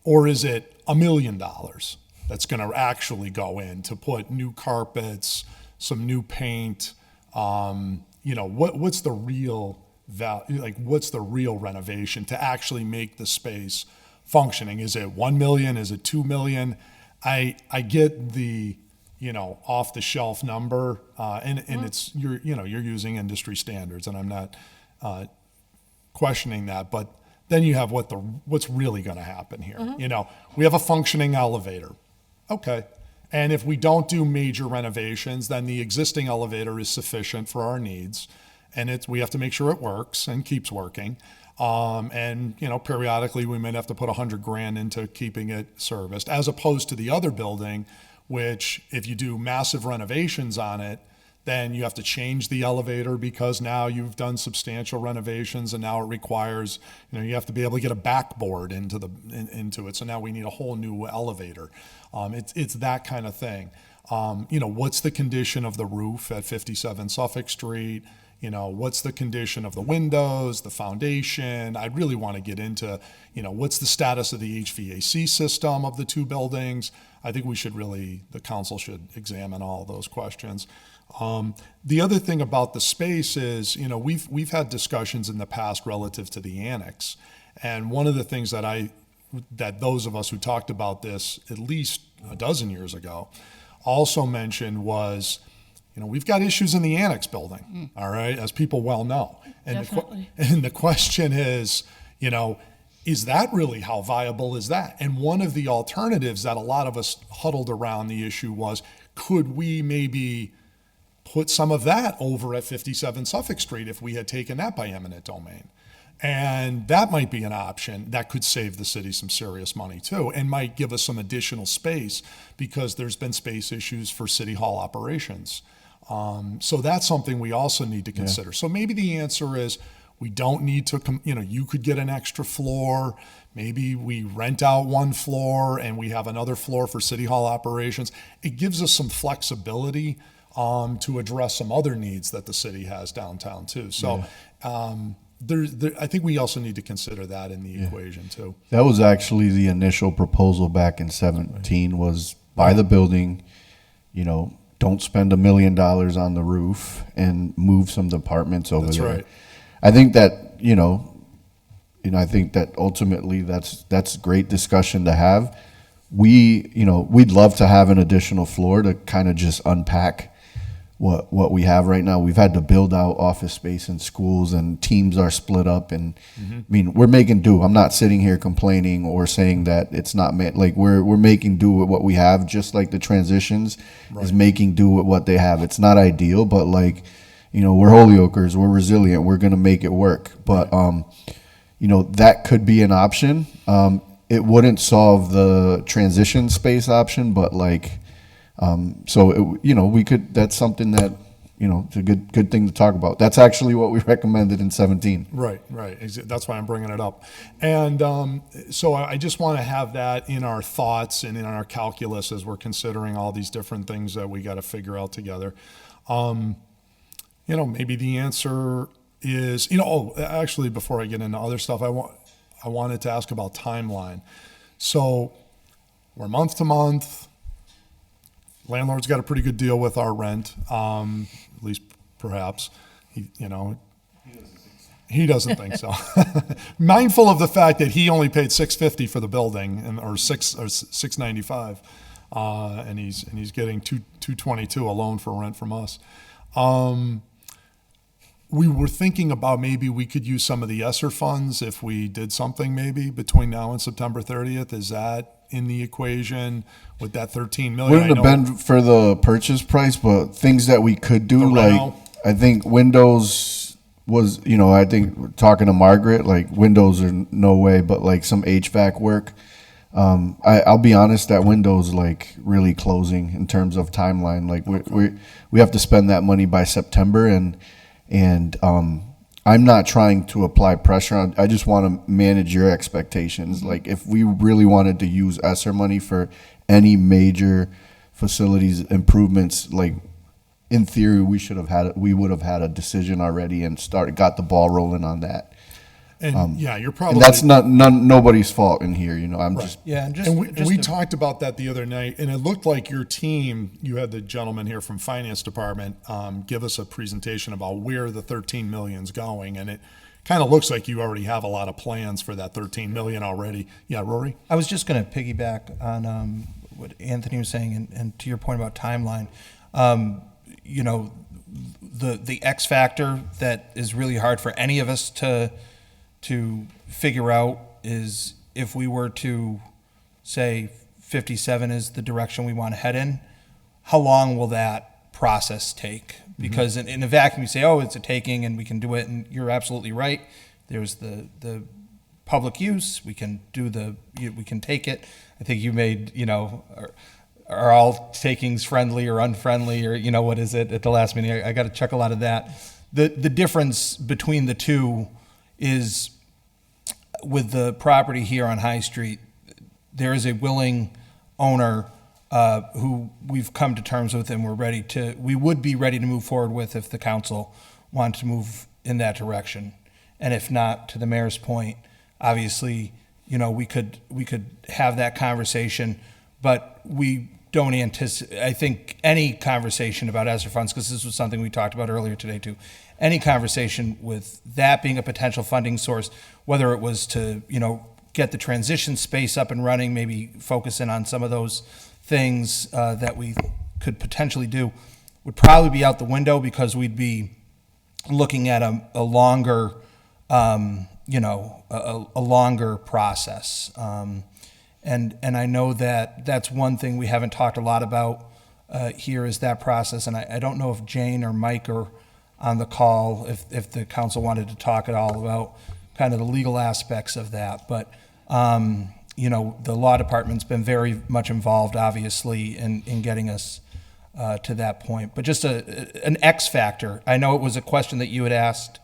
Or is it $1 million that's going to actually go in to put new carpets, some new paint? What's the real value? What's the real renovation to actually make the space functioning? Is it 1 million? Is it 2 million? I get the off the shelf number, and it's you're using industry standards, and I'm not questioning that. But then you have what's really going to happen here. We have a functioning elevator, okay, and if we don't do major renovations, then the existing elevator is sufficient for our needs, and we have to make sure it works and keeps working. And periodically we might have to put $100,000 into keeping it serviced, as opposed to the other building, which if you do massive renovations on it, then you have to change the elevator because now you've done substantial renovations and now it requires, you have to be able to get a backboard into it. So now we need a whole new elevator. It's that kind of thing. What's the condition of the roof at 57 Suffolk Street? What's the condition of the windows, the foundation? I'd really want to get into, what's the status of the HVAC system of the two buildings? I think the council should examine all those questions. The other thing about the space is, we've had discussions in the past relative to the annex. And one of the things that those of us who talked about this at least a dozen years ago also mentioned was, we've got issues in the annex building, all right, as people well know. And Definitely. the question is, is that really how viable is that? And one of the alternatives that a lot of us huddled around the issue was, could we maybe put some of that over at 57 Suffolk Street if we had taken that by eminent domain. And that might be an option that could save the city some serious money too, and might give us some additional space because there's been space issues for city hall operations. So that's something we also need to consider. So maybe the answer is we don't need to, you could get an extra floor. Maybe we rent out one floor and we have another floor for city hall operations. It gives us some flexibility to address some other needs that the city has downtown too. So I think we also need to consider that in the equation too. That was actually the initial proposal back in 17 was buy the building, don't spend $1 million on the roof and move some departments over That's there. right. I think that, I think that ultimately that's great discussion to have. We'd love to have an additional floor to kind of just unpack what we have right now. We've had to build out office space in schools and teams are split up. And I mean, we're making do. I'm not sitting here complaining or saying that it's not we're making do with what we have, just like the transitions is making do with what they have. It's not ideal, but we're Holyoakers, we're resilient, we're going to make it work. But, that could be an option. It wouldn't solve the transition space option, but we could, that's something that, it's a good thing to talk about. That's actually what we recommended in 17. Right. That's why I'm bringing it up. And so I just want to have that in our thoughts and in our calculus as we're considering all these different things that we got to figure out together. Maybe the answer is, actually, before I get into other stuff, I wanted to ask about timeline. So we're month to month. Landlord's got a pretty good deal with our rent, at least perhaps. He doesn't think so. Mindful of the fact that he only paid $650 for the building, or $695, and he's getting $222 alone for rent from us. We were thinking about maybe we could use some of the ESSER funds if we did something maybe between now and September 30th. Is that in the equation with that $13 million? Wouldn't have been for the purchase price, but things that we could do, I think windows was, I think talking to Margaret, windows are no way, but some HVAC work. I'll be honest, that window's really closing in terms of timeline. We have to spend that money by September, and I'm not trying to apply pressure. I just want to manage your expectations. If we really wanted to use ESSER money for any major facilities improvements, in theory, we would have had a decision already and got the ball rolling on that. And you're probably. And that's nobody's fault in here, I'm just. Yeah, And we talked about that the other night, and it looked like your team, you had the gentleman here from Finance Department give us a presentation about where the 13 million's going, and it kind of looks like you already have a lot of plans for that 13 million already. Yeah, Rory? I was just going to piggyback on what Anthony was saying, and to your point about timeline. The X factor that is really hard for any of us to figure out is if we were to say 57 is the direction we want to head in, how long will that process take? Because in a vacuum, you say, oh, it's a taking and we can do it. And you're absolutely right. There's the public use. We can take it. I think you made, are all takings friendly or unfriendly, or what is it at the last meeting? I got to check a lot of that. The difference between the two is with the property here on High Street, there is a willing owner who we've come to terms with, and we would be ready to move forward with if the council wanted to move in that direction. And if not, to the mayor's point, obviously, we could have that conversation, but we don't anticipate, I think, any conversation about ESSER funds, because this was something we talked about earlier today too, any conversation with that being a potential funding source, whether it was to, get the transition space up and running, maybe focus in on some of those things that we could potentially do, would probably be out the window, because we'd be looking at a longer, a longer process. And I know that that's one thing we haven't talked a lot about here is that process. And I don't know if Jane or Mike are on the call, if the council wanted to talk at all about kind of the legal aspects of that. But, you know, the law department's been very much involved, obviously, in getting us to that point. But just an X factor. I know it was a question that you had asked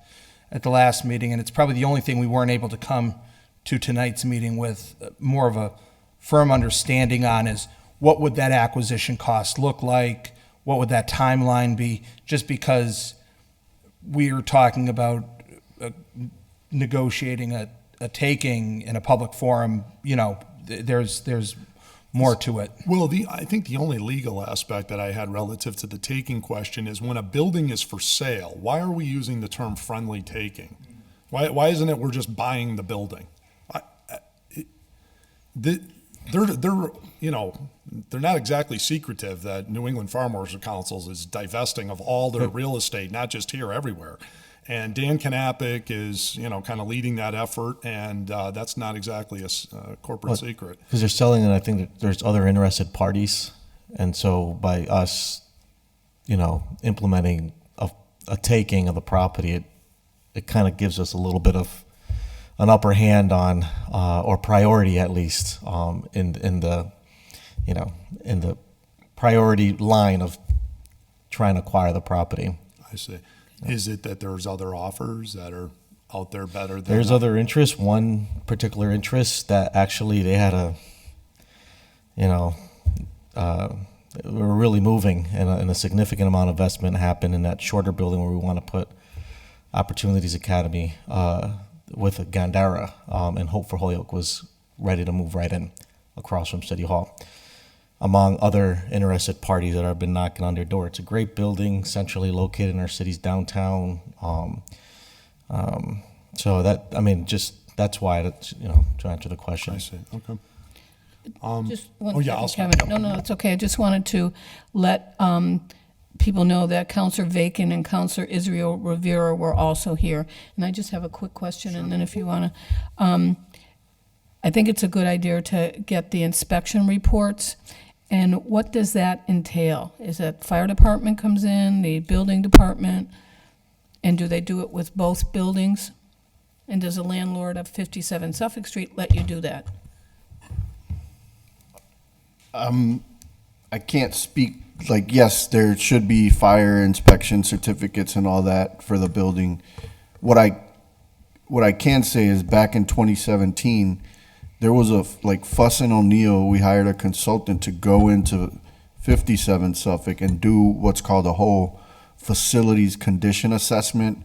at the last meeting, and it's probably the only thing we weren't able to come to tonight's meeting with more of a firm understanding on is what would that acquisition cost look like? What would that timeline be? Just because we are talking about negotiating a taking in a public forum, you know, there's more to it. Well, I think the only legal aspect that I had relative to the taking question is when a building is for sale, why are we using the term friendly taking? Why isn't it we're just buying the building? They're you know, they're not exactly secretive that New England Farmers Council is divesting of all their real estate, not just here, everywhere. And Dan Knappich is, you know, kind of leading that effort, and that's not exactly a corporate secret. Because they're selling it, I think that there's other interested parties. And so by us, you know, implementing a taking of the property, it kind of gives us a little bit of an upper hand on, or priority at least, in the, you know, in the priority line of trying to acquire the property. I see. Is it that there's other offers that are out there better than? There's other interest. One particular interest that actually they had we were really moving, and a significant amount of investment happened in that shorter building where we want to put Opportunities Academy with Gandara, and Hope for Holyoke was ready to move right in across from City Hall, among other interested parties that have been knocking on their door. It's a great building, centrally located in our city's downtown. So that, I mean, just that's why, you know, to answer the question. I see. Okay. Just one oh, yeah, I'll second, Kevin. No, it's okay. I just wanted to let people know that Councilor Vacan and Councilor Israel Rivera were also here. And I just have a quick question, and then if you want to, I think it's a good idea to get the inspection reports. And what does that entail? Is that fire department comes in, the building department, and do they do it with both buildings? And does a landlord of 57 Suffolk Street let you do that? I can't speak, like, yes, there should be fire inspection certificates and all that for the building. What I can say is back in 2017, there was a, like, Fuss and O'Neill, we hired a consultant to go into 57 Suffolk and do what's called a whole facilities condition assessment.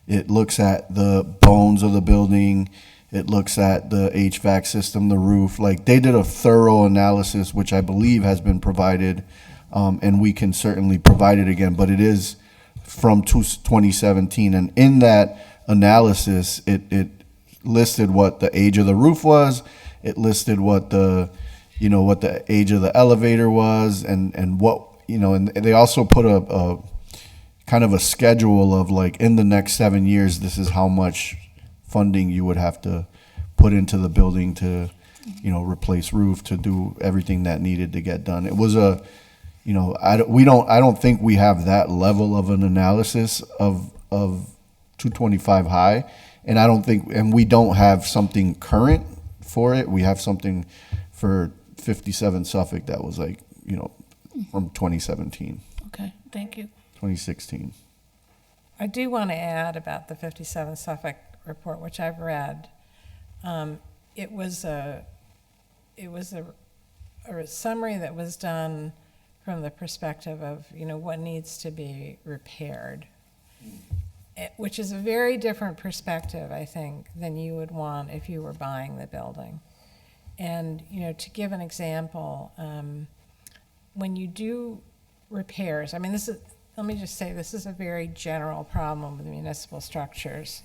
It looks at the bones of the building. It looks at the HVAC system, the roof. Like, they did a thorough analysis, which I believe has been provided, and we can certainly provide it again. But it is from 2017, and in that analysis, it listed what the age of the roof was. It listed what the age of the elevator was, and what, you know, and they also put a kind of a schedule of, like, in the next 7 years, this is how much funding you would have to put into the building to, you know, replace roof, to do everything that needed to get done. It was a, you know, I don't think we have that level of an analysis of 225 high, and I don't think, and we don't have something current for it. We have something for 57 Suffolk that was, like, you know, from 2017, Okay, thank you. 2016. I do want to add about the 57 Suffolk report, which I've read. It was a summary that was done from the perspective of, you know, what needs to be repaired, which is a very different perspective, I think, than you would want if you were buying the building. And, you know, to give an example, when you do repairs, I mean, let me just say, this is a very general problem with municipal structures.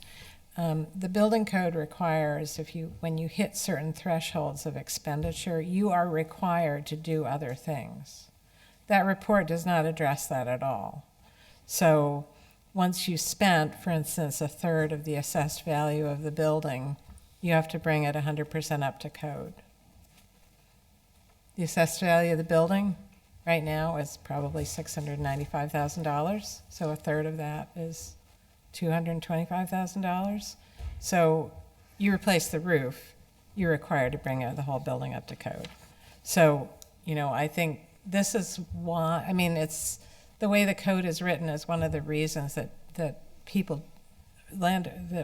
The building code requires, when you hit certain thresholds of expenditure, you are required to do other things. That report does not address that at all. So once you spent, for instance, a third of the assessed value of the building, you have to bring it 100% up to code. The assessed value of the building, right now is probably $695,000. So a third of that is $225,000. So you replace the roof, you're required to bring the whole building up to code. So, I think this is why, it's the way the code is written is one of the reasons that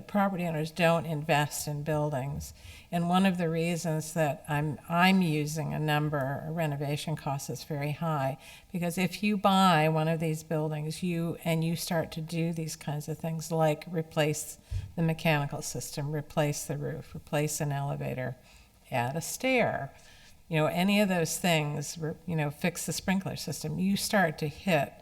property owners don't invest in buildings. And one of the reasons that I'm using a renovation cost is very high, because if you buy one of these buildings, you start to do these kinds of things like replace the mechanical system, replace the roof, replace an elevator, add a stair, any of those things, fix the sprinkler system, you start to hit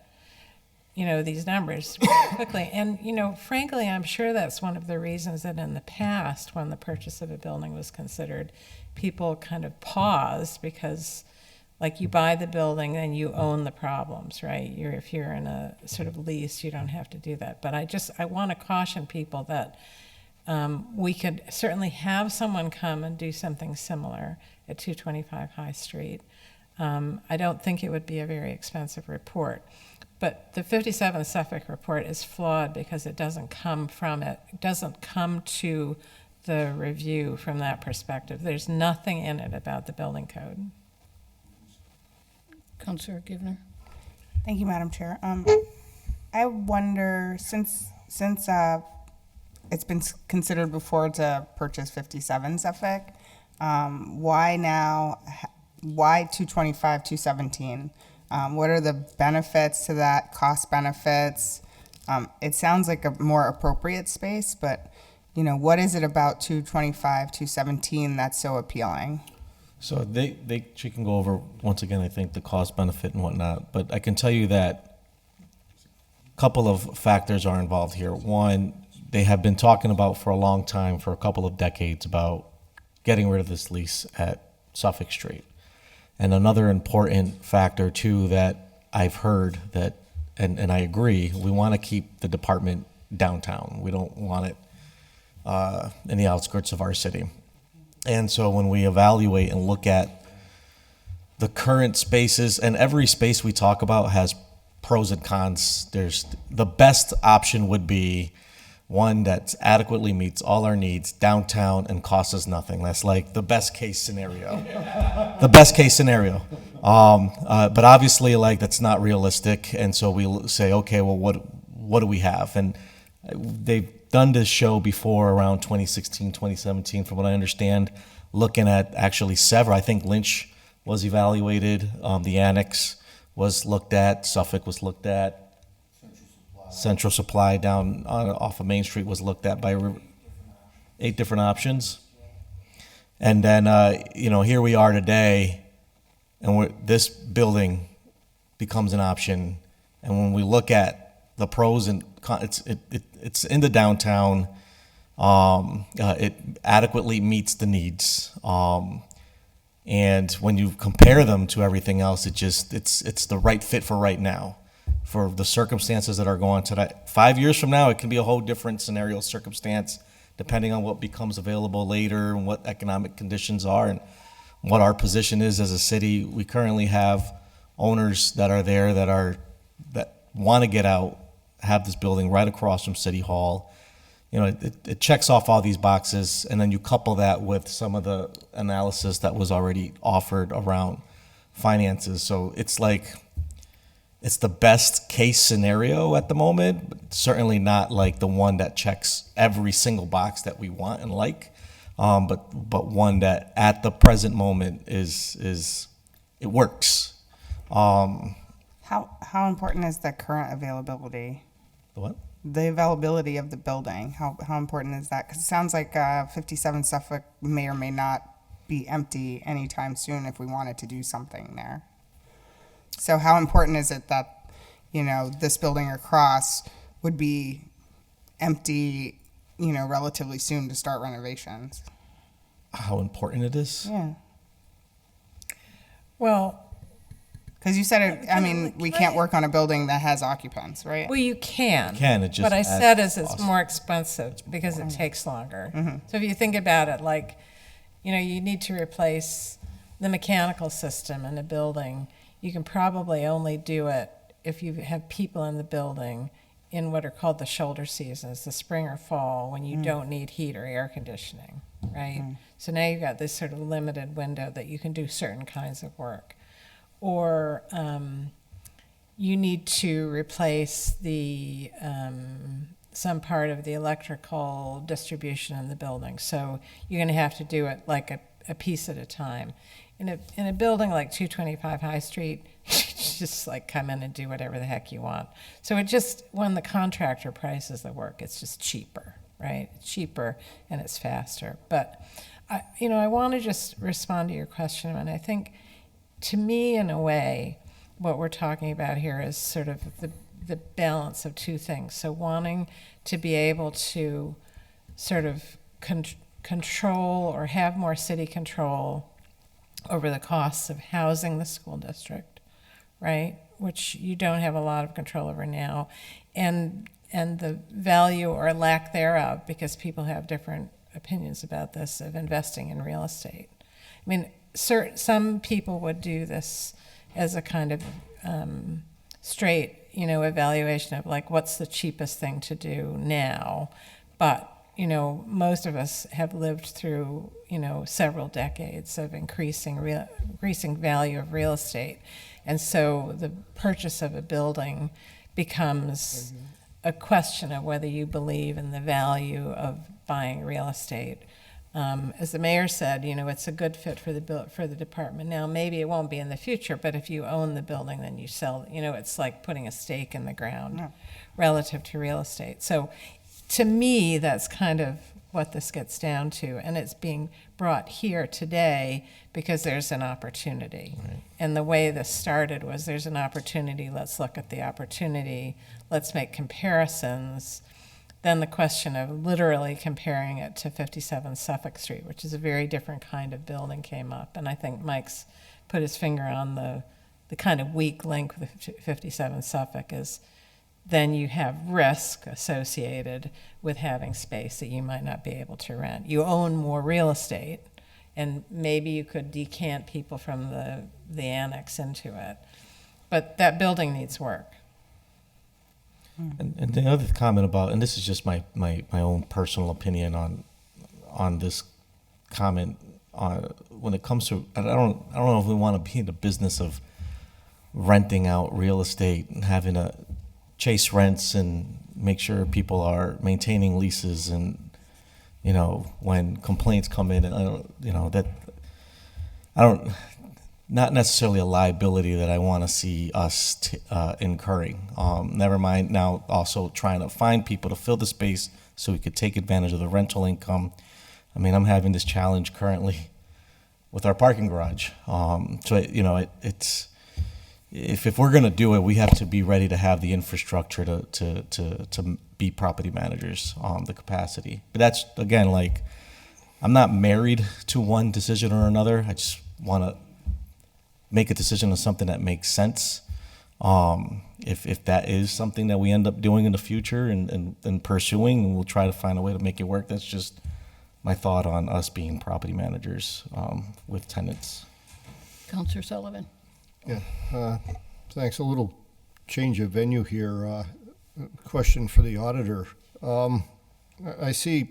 these numbers really quickly. And, frankly, I'm sure that's one of the reasons that in the past, when the purchase of a building was considered, people kind of paused, because, like, you buy the building and you own the problems, right? If you're in a sort of lease, you don't have to do that. But I want to caution people that we could certainly have someone come and do something similar at 225 High Street. I don't think it would be a very expensive report. But the 57 Suffolk report is flawed because it doesn't come to the review from that perspective. There's nothing in it about the building code. Councillor Givner? Thank you, Madam Chair. I wonder, since it's been considered before to purchase 57 Suffolk, why now? Why 225, 217? What are the benefits to that, cost benefits? It sounds like a more appropriate space, but, what is it about 225, 217 that's so appealing? So she can go over, once again, I think, the cost benefit and whatnot, but I can tell you that a couple of factors are involved here. One, they have been talking about for a long time, for a couple of decades, about getting rid of this lease at Suffolk Street. And another important factor, too, that I've heard that, and I agree, we want to keep the department downtown. We don't want it in the outskirts of our city. And so when we evaluate and look at the current spaces, and every space we talk about has pros and cons. The best option would be one that adequately meets all our needs downtown and costs us nothing. That's like the best case scenario. The best case scenario. But obviously, like, that's not realistic. And so we say, okay, well, what do we have? And they've done this show before around 2016, 2017, from what I understand, looking at actually several. I think Lynch was evaluated. The annex was looked at. Suffolk was looked at. Central Supply down off of Main Street was looked at by 8 different options. And then, here we are today, and this building becomes an option. And when we look at the pros and cons, it's in the downtown. It adequately meets the needs. And when you compare them to everything else, it's the right fit for right now, for the circumstances that are going today. 5 years from now, it can be a whole different scenario, circumstance, depending on what becomes available later and what economic conditions are and what our position is as a city. We currently have owners that are there that want to get out, have this building right across from City Hall. It checks off all these boxes, and then you couple that with some of the analysis that was already offered around finances. So it's the best case scenario at the moment, but certainly not like the one that checks every single box that we want and like, but one that at the present moment it works. How important is the current availability? The what? The availability of the building. How important is that? Because it sounds like 57 Suffolk may or may not be empty anytime soon if we wanted to do something there. So how important is it that, this building across would be empty, relatively soon to start renovations? How important it is? Yeah. Well, Because you said we can't work on a building that has occupants, right? well, you can. It just What I adds said is it's cost. more expensive because it takes longer. So if you think about it, like, you need to replace the mechanical system in a building. you can probably only do it if you have people in the building in what are called the shoulder seasons, the spring or fall, when you don't need heat or air conditioning, right? So now you've got this sort of limited window that you can do certain kinds of work. Or you need to replace the some part of the electrical distribution in the building. So you're going to have to do it like a piece at a time. In a building like 225 High Street, you just like come in and do whatever the heck you want. So it just, when the contractor prices the work, it's just cheaper, right? It's cheaper and it's faster. But I want to just respond to your question, and I think, to me, in a way, what we're talking about here is sort of the balance of two things. So wanting to be able to sort of control or have more city control over the costs of housing the school district, right? Which you don't have a lot of control over now, and the value or lack thereof, because people have different opinions about this, of investing in real estate. I mean, some people would do this as a kind of straight, evaluation of like, what's the cheapest thing to do now? But, most of us have lived through, several decades of increasing value of real estate. And so the purchase of a building becomes a question of whether you believe in the value of buying real estate. As the mayor said, it's a good fit for the department. Now, maybe it won't be in the future, but if you own the building, then you sell. It's like putting a stake in the ground relative to real estate. So, to me, that's kind of what this gets down to, and it's being brought here today because there's an opportunity. Right. And the way this started was, there's an opportunity. Let's look at the opportunity. Let's make comparisons. Then the question of literally comparing it to 57 Suffolk Street, which is a very different kind of building, came up. And I think Mike's put his finger on the kind of weak link with 57 Suffolk is then you have risk associated with having space that you might not be able to rent. You own more real estate, and maybe you could decant people from the annex into it. But that building needs work. And the other comment about, and this is just my own personal opinion on this comment, when it comes to, I don't know if we want to be in the business of renting out real estate and having to chase rents and make sure people are maintaining leases, and when complaints come in, and not necessarily a liability that I want to see us incurring. Never mind now also trying to find people to fill the space so we could take advantage of the rental income. I mean, I'm having this challenge currently with our parking garage. It's if we're going to do it, we have to be ready to have the infrastructure to be property managers, the capacity. But that's, again, like, I'm not married to one decision or another. I just want to make a decision on something that makes sense. If that is something that we end up doing in the future and pursuing, we'll try to find a way to make it work. That's just my thought on us being property managers with tenants. Counselor Sullivan. Yeah, thanks. A little change of venue here. Question for the auditor. I see,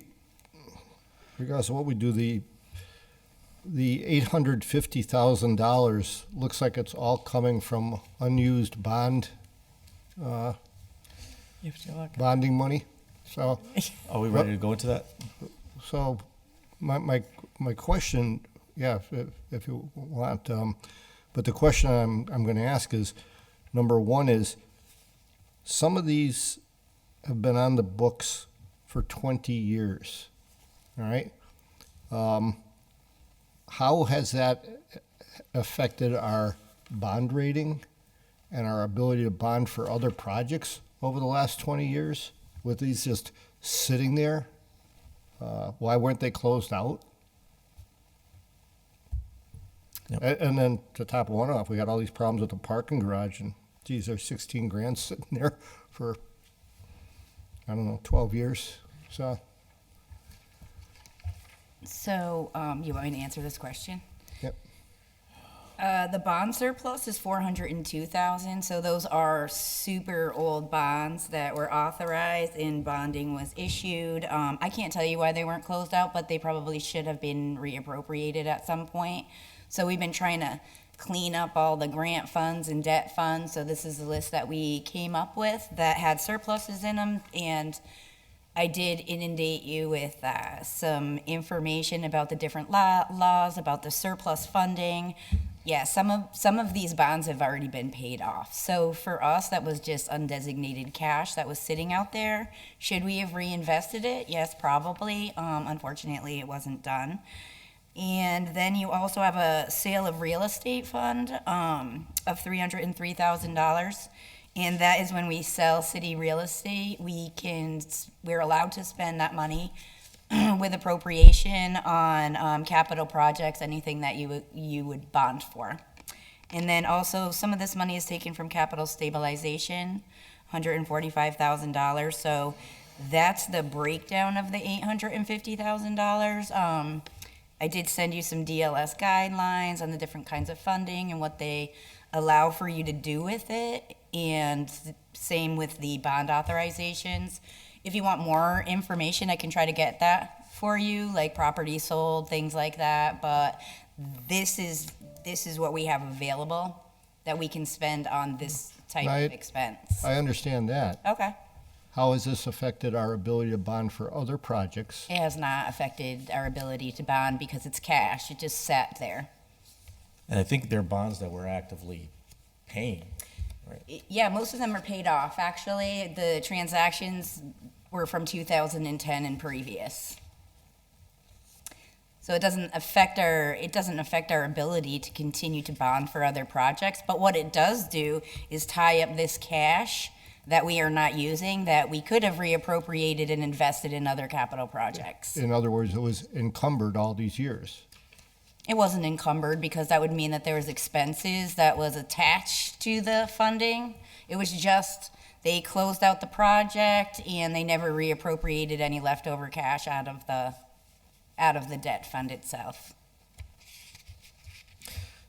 regardless of what we do, the $850,000 looks like it's all coming from unused bond, You have to look. bonding money. So, Are we ready to go into that? so my question, yeah, if you want, but the question I'm going to ask is, number one is, some of these have been on the books for 20 years, all right? How has that affected our bond rating and our ability to bond for other projects over the last 20 years? With these just sitting there, why weren't they closed out? Yep. And then to top one off, we got all these problems with the parking garage, and geez, there's 16 grand sitting there for, 12 years. So, So, you want me to answer this question? yep. The bond surplus is 402,000, so those are super old bonds that were authorized and bonding was issued. I can't tell you why they weren't closed out, but they probably should have been reappropriated at some point. So we've been trying to clean up all the grant funds and debt funds, so this is the list that we came up with that had surpluses in them, and I did inundate you with some information about the different laws, about the surplus funding. Yeah, some of these bonds have already been paid off. So for us, that was just undesignated cash that was sitting out there. Should we have reinvested it? Yes, probably. Unfortunately, it wasn't done. And then you also have a sale of real estate fund of $303,000. And that is when we sell city real estate, we're allowed to spend that money with appropriation on capital projects, anything that you would bond for. And then also, some of this money is taken from capital stabilization, $145,000. So that's the breakdown of the $850,000. I did send you some DLS guidelines on the different kinds of funding and what they allow for you to do with it, and same with the bond authorizations. If you want more information, I can try to get that for you, like property sold, things like that, but this is what we have available that we can spend on this type Right. of expense. I understand that. Okay. How has this affected our ability to bond for other projects? It has not affected our ability to bond because it's cash. It just sat there. And I think they're bonds that we're actively paying. Yeah, most of them are paid off, actually. The transactions were from 2010 and previous. So it doesn't affect our ability to continue to bond for other projects. But what it does do is tie up this cash that we are not using, that we could have reappropriated and invested in other capital projects. In other words, it was encumbered all these years. It wasn't encumbered because that would mean that there was expenses that was attached to the funding. It was just, they closed out the project and they never reappropriated any leftover cash out of the debt fund itself.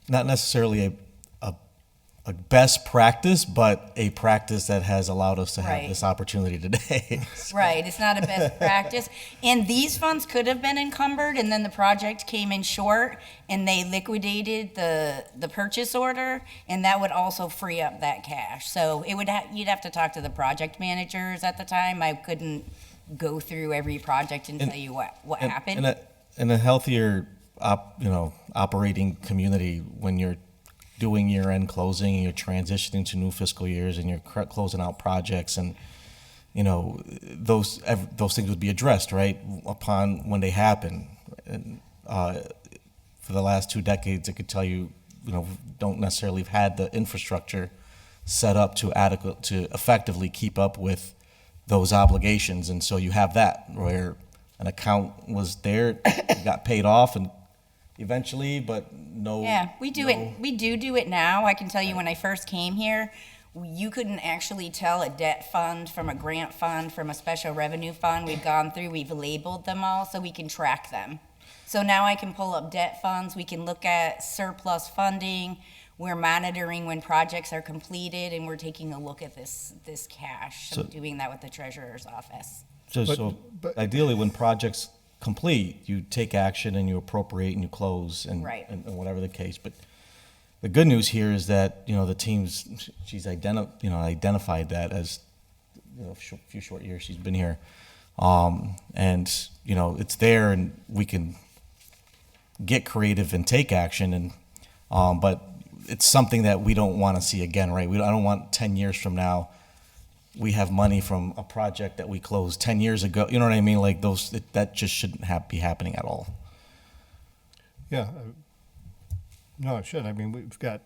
Not necessarily a best practice, but a practice that has allowed us to have Right. this opportunity today. Right, it's not a best practice. And these funds could have been encumbered, and then the project came in short, and they liquidated the purchase order, and that would also free up that cash. So it would you'd have to talk to the project managers at the time. I couldn't go through every project and tell you what happened. In a healthier, operating community, when you're doing year-end closing, and you're transitioning to new fiscal years, and you're closing out projects, and those things would be addressed right upon when they happen. And for the last 2 decades, I could tell you, don't necessarily have had the infrastructure set up to effectively keep up with those obligations, and so you have that where an account was there, got paid off, and eventually, but no. Yeah, we do it. We do it now. I can tell you, when I first came here, you couldn't actually tell a debt fund from a grant fund from a special revenue fund. We've gone through, we've labeled them all so we can track them. So now I can pull up debt funds. We can look at surplus funding. We're monitoring when projects are completed, and we're taking a look at this cash. So doing that with the treasurer's office. So ideally, when projects complete, you take action and you appropriate and you close and, Right. and whatever the case. But the good news here is that the team's identified that as a few short years she's been here, and it's there, and we can get creative and take action, and but it's something that we don't want to see again, right? I don't want 10 years from now we have money from a project that we closed 10 years ago. You know what I mean? Like that just shouldn't be happening at all. Yeah. No, it should. I mean, we've got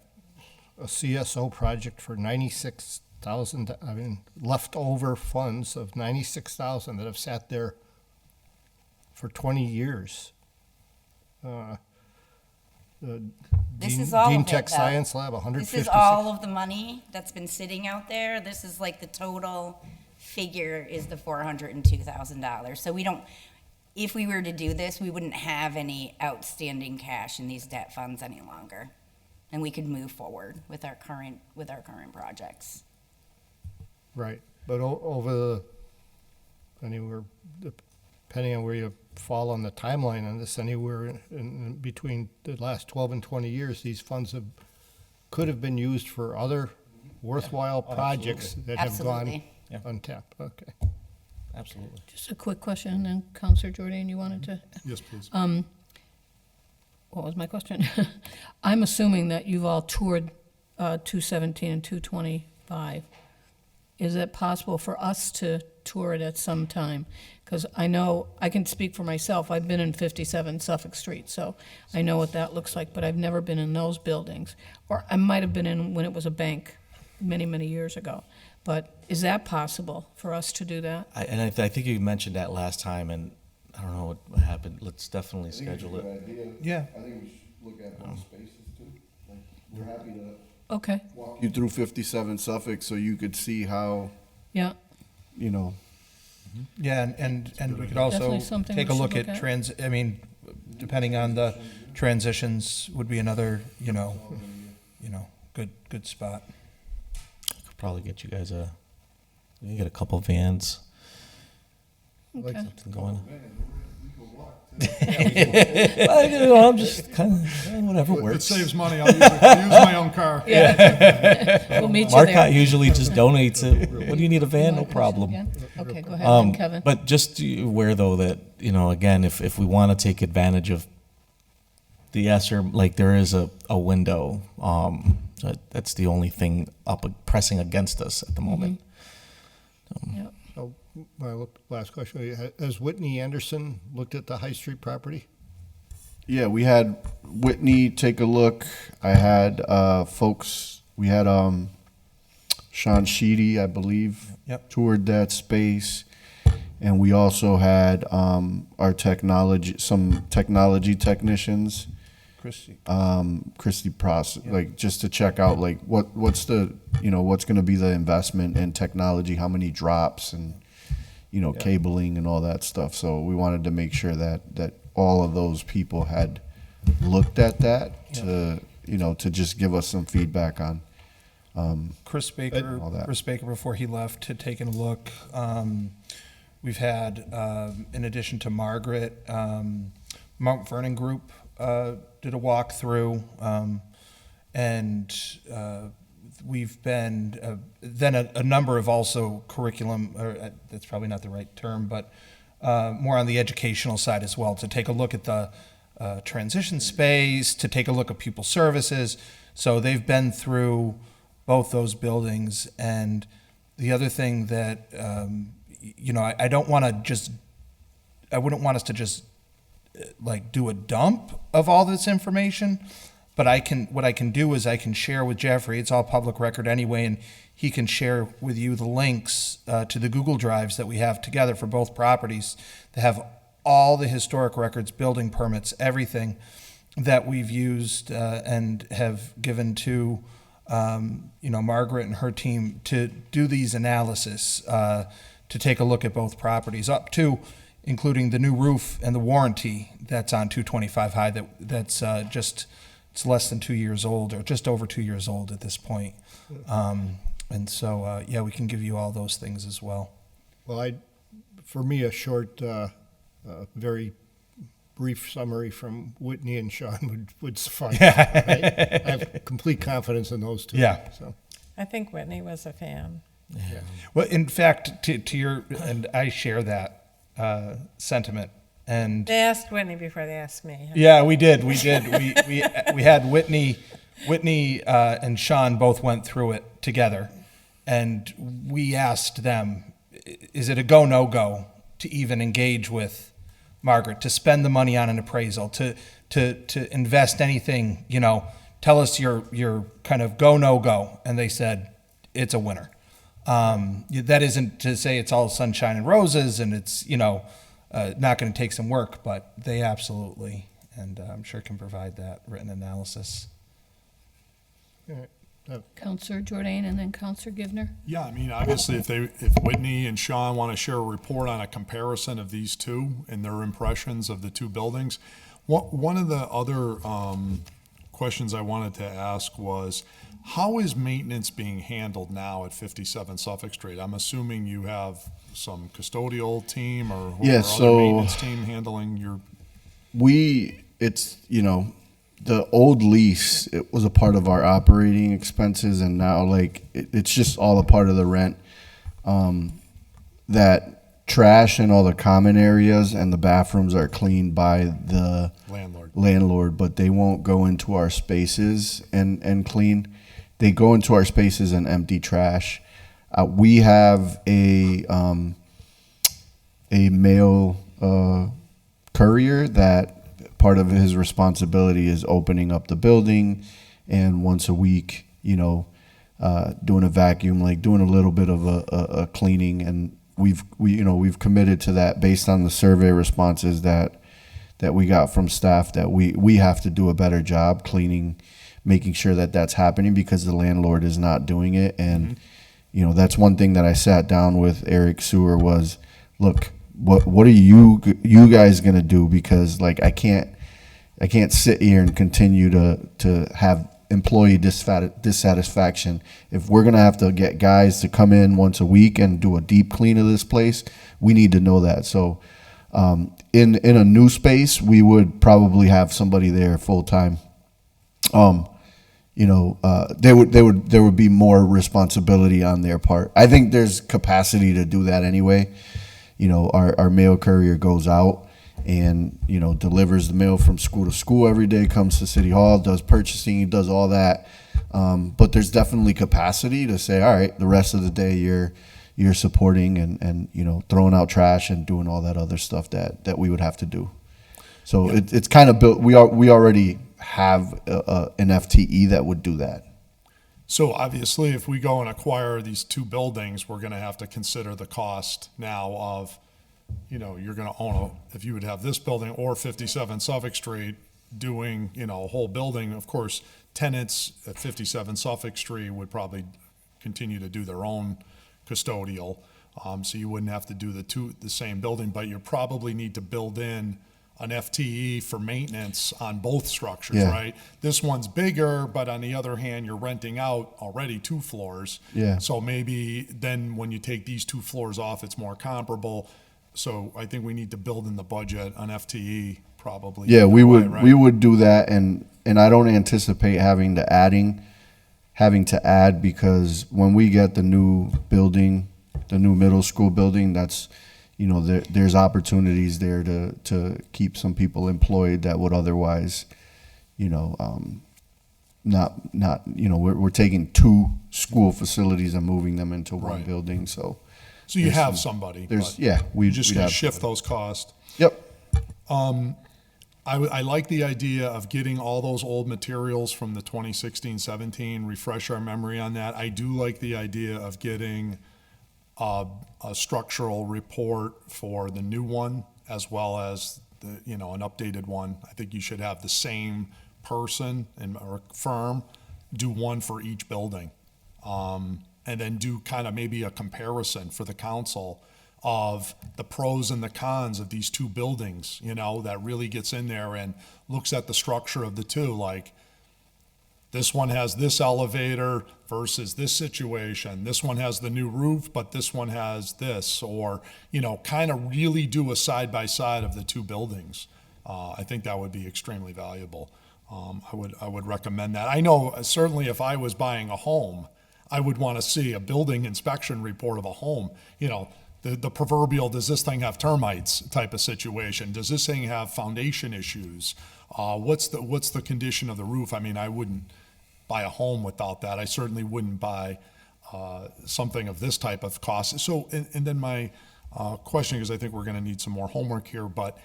a CSO project for 96,000. I mean, leftover funds of 96,000 that have sat there for 20 years. This is all Dean of it, Tech though. Science Lab, This 156. is all of the money that's been sitting out there. This is like the total figure is the $402,000. So if we were to do this, we wouldn't have any outstanding cash in these debt funds any longer. and we could move forward with our current projects. Right, but over the, anywhere, depending on where you fall on the timeline on this, anywhere in between the last 12 and 20 years, these funds could have been used for other worthwhile projects that have gone Absolutely. Yeah. untapped. Okay. Absolutely. Just a quick question, and then Counselor Jordan, you wanted to? Yes, please. What was my question? I'm assuming that you've all toured 217 and 225. Is it possible for us to tour it at some time? Because I know, I can speak for myself, I've been in 57 Suffolk Street, so I know what that looks like, but I've never been in those buildings. Or I might have been in when it was a bank many, many years ago. But is that possible for us to do that? I think you mentioned that last time, and I don't know what happened. Let's definitely schedule it. Yeah. I think we should look at those spaces too. Like, we're happy to Okay, walk you through 57 Suffolk so you could see how, yeah, you know, Yeah, and we could also Definitely something take we a should look look at at. I mean, depending on the transitions would be another, good spot. Could probably get you guys you get a couple vans okay. going. Well, you know, I'm just kind of whatever It works. saves money. I'll use my own car. We'll meet you Marcotte there. usually just donates it. What do you need a van? No problem. Yeah? Okay, go ahead, then, Kevin. But just aware though that, again, if we want to take advantage of the ESSER, like there is a window, that's the only thing pressing against us at the moment. Yeah. So, my last question, has Whitney Anderson looked at the High Street property? yeah, we had Whitney take a look. I had folks, we had Sean Sheedy, I believe, Yep. toured that space. And we also had some technology technicians, Christie. Christy Pross, like just to check out like what's the, what's going to be the investment in technology, how many drops and, cabling and all that stuff. So we wanted to make sure that all of those people had looked at that to just give us some feedback on. Chris Baker, all that. before he left, had taken a look. We've had, in addition to Margaret, Mount Vernon Group did a walkthrough, and we've been then a number of also curriculum. Or that's probably not the right term, but more on the educational side as well, to take a look at the transition space, to take a look at pupil services. So they've been through both those buildings. And the other thing that I don't want to just, I wouldn't want us to just like do a dump of all this information, but what I can do is I can share with Jeffrey, it's all public record anyway, and he can share with you the links to the Google Drives that we have together for both properties that have all the historic records, building permits, everything that we've used and have given to Margaret and her team to do these analysis, to take a look at both properties, up to including the new roof and the warranty that's on 225 High. That's it's less than 2 years old, or just over 2 years old at this point. And so we can give you all those things as well. Well, for me, a short, very brief summary from Whitney and Sean would suffice. Right? I have complete confidence in those two. Yeah. So, I think Whitney was a fan. Well, in fact, to your, and I share that sentiment. And They asked Whitney before they asked me. yeah, we did. We had Whitney and Sean both went through it together, and we asked them, is it a go, no go to even engage with Margaret, to spend the money on an appraisal, to invest anything, tell us your kind of go, no go. And they said, it's a winner. That isn't to say it's all sunshine and roses and it's, not going to take some work, but they absolutely, and I'm sure can provide that written analysis. Counselor Jordan and then Counselor Givner. Yeah, I mean, obviously, if Whitney and Sean want to share a report on a comparison of these two and their impressions of the two buildings, one of the other questions I wanted to ask was, how is maintenance being handled now at 57 Suffolk Street? I'm assuming you have some custodial team or who Yeah, or so- other maintenance team handling your, It's, the old lease, it was a part of our operating expenses, and now like it's just all a part of the rent. That trash in all the common areas and the bathrooms are cleaned by the landlord. but they won't go into our spaces and clean. They go into our spaces and empty trash. We have a mail courier that part of his responsibility is opening up the building, and once a week, doing a vacuum, like doing a little bit of a cleaning. And we've committed to that based on the survey responses that we got from staff, that we have to do a better job cleaning, making sure that that's happening, because the landlord is not doing it. And that's one thing that I sat down with Eric Sewer was, look, what are you guys gonna do? Because like I can't sit here and continue to have employee dissatisfaction. If we're gonna have to get guys to come in once a week and do a deep clean of this place, we need to know that. So in a new space, we would probably have somebody there full time. There would be more responsibility on their part. I think there's capacity to do that anyway. Our mail courier goes out and, delivers the mail from school to school every day, comes to City Hall, does purchasing, does all that. But there's definitely capacity to say, all right, the rest of the day you're supporting and throwing out trash and doing all that other stuff that we would have to do. So it's kind of built. We already have an FTE that would do that. So obviously, if we go and acquire these two buildings, we're going to have to consider the cost now of, you're going to own if you would have this building or 57 Suffolk Street doing, a whole building. Of course, tenants at 57 Suffolk Street would probably continue to do their own custodial. So you wouldn't have to do the same building, but you probably need to build in an FTE for maintenance on both structures, Yeah. right? This one's bigger, but on the other hand, you're renting out already 2 floors. Yeah. So maybe then when you take these 2 floors off, it's more comparable. So I think we need to build in the budget an FTE probably. Yeah, we either way, would right? we would do that, and I don't anticipate having to add, because when we get the new building, the new middle school building, that's there's opportunities there to keep some people employed that would otherwise, not we're taking 2 school facilities and moving them into one Right. building. So So you there's have some- somebody. there's but we you're just we'd going to have shift somebody. those costs. Yep. I like the idea of getting all those old materials from the 2016-17, refresh our memory on that. I do like the idea of getting a structural report for the new one as well as an updated one. I think you should have the same person or firm do one for each building. And then do kind of maybe a comparison for the council of the pros and the cons of these 2 buildings, that really gets in there and looks at the structure of the 2, like this one has this elevator versus this situation. This one has the new roof, but this one has this, or, kind of really do a side by side of the 2 buildings. I think that would be extremely valuable. I would recommend that. I know certainly if I was buying a home, I would want to see a building inspection report of a home. The proverbial, does this thing have termites type of situation? Does this thing have foundation issues? What's the condition of the roof? I mean, I wouldn't buy a home without that. I certainly wouldn't buy something of this type of cost. So, and then my question, because I think we're going to need some more homework here, but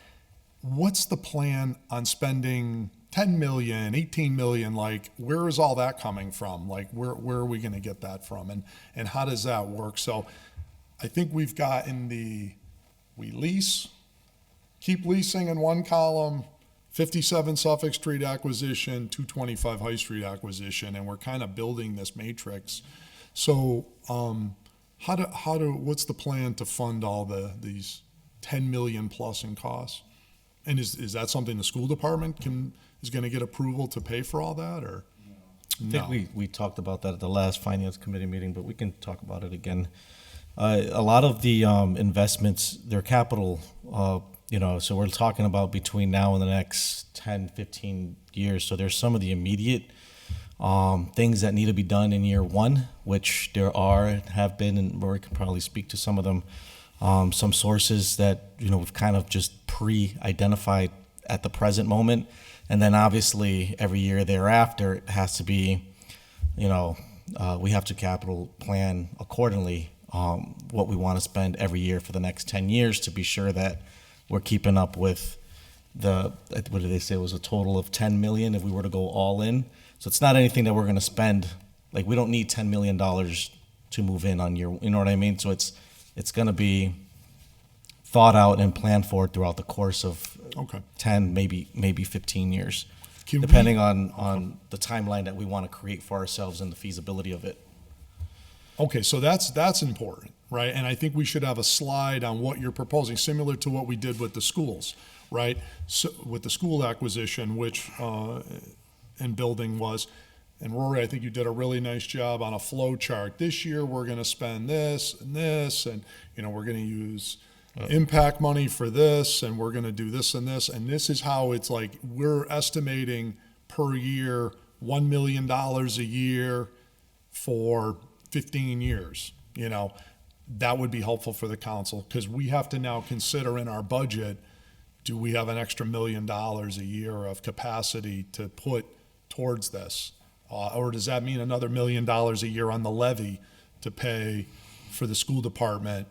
what's the plan on spending 10 million, 18 million? Like, where is all that coming from? Like, where are we going to get that from? And how does that work? So I think we've got we lease, keep leasing in one column, 57 Suffolk Street acquisition, 225 High Street acquisition, and we're kind of building this matrix. So, what's the plan to fund all these 10 million plus in costs? And is that something the school department is gonna get approval to pay for all that, or? I think we talked about that at the last finance committee meeting, but we can talk about it again. A lot of the investments, they're capital, so we're talking about between now and the next 10, 15 years. So there's some of the immediate things that need to be done in year one, which there have been, and Rory can probably speak to some of them. Some sources that, we've kind of just pre-identified at the present moment. And then obviously every year thereafter, it has to be, we have to capital plan accordingly what we want to spend every year for the next 10 years to be sure that we're keeping up with what did they say, it was a total of 10 million if we were to go all in. So it's not anything that we're going to spend, like we don't need $10 million to move in on you know what I mean? So it's going to be thought out and planned for throughout the course of 10, maybe 15 years, depending on the timeline that we want to create for ourselves and the feasibility of it. Okay, so that's important, right? And I think we should have a slide on what you're proposing, similar to what we did with the schools, right? So with the school acquisition, which and building was, and Rory, I think you did a really nice job on a flow chart. This year we're going to spend this and this, and we're going to use impact money for this, and we're going to do this and this, and this is how it's like we're estimating per year $1 million a year for 15 years. That would be helpful for the council, because we have to now consider in our budget, do we have an extra $1 million a year of capacity to put towards this? Or does that mean another $1 million a year on the levy to pay for the school department?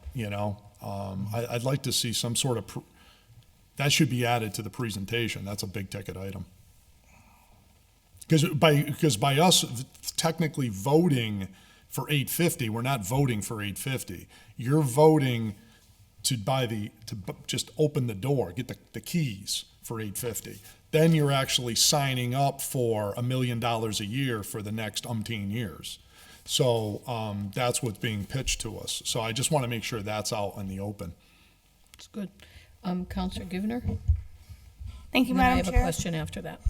I'd like to see some sort of, that should be added to the presentation. That's a big ticket item. Because by us technically voting for 850, we're not voting for 850. You're voting to just open the door, get the keys for 850. Then you're actually signing up for $1 million a year for the next umpteen years. So that's what's being pitched to us. So I just want to make sure that's out in the open. It's good. Counselor Givner? Thank you, And then I Madam have a Chair. question after that.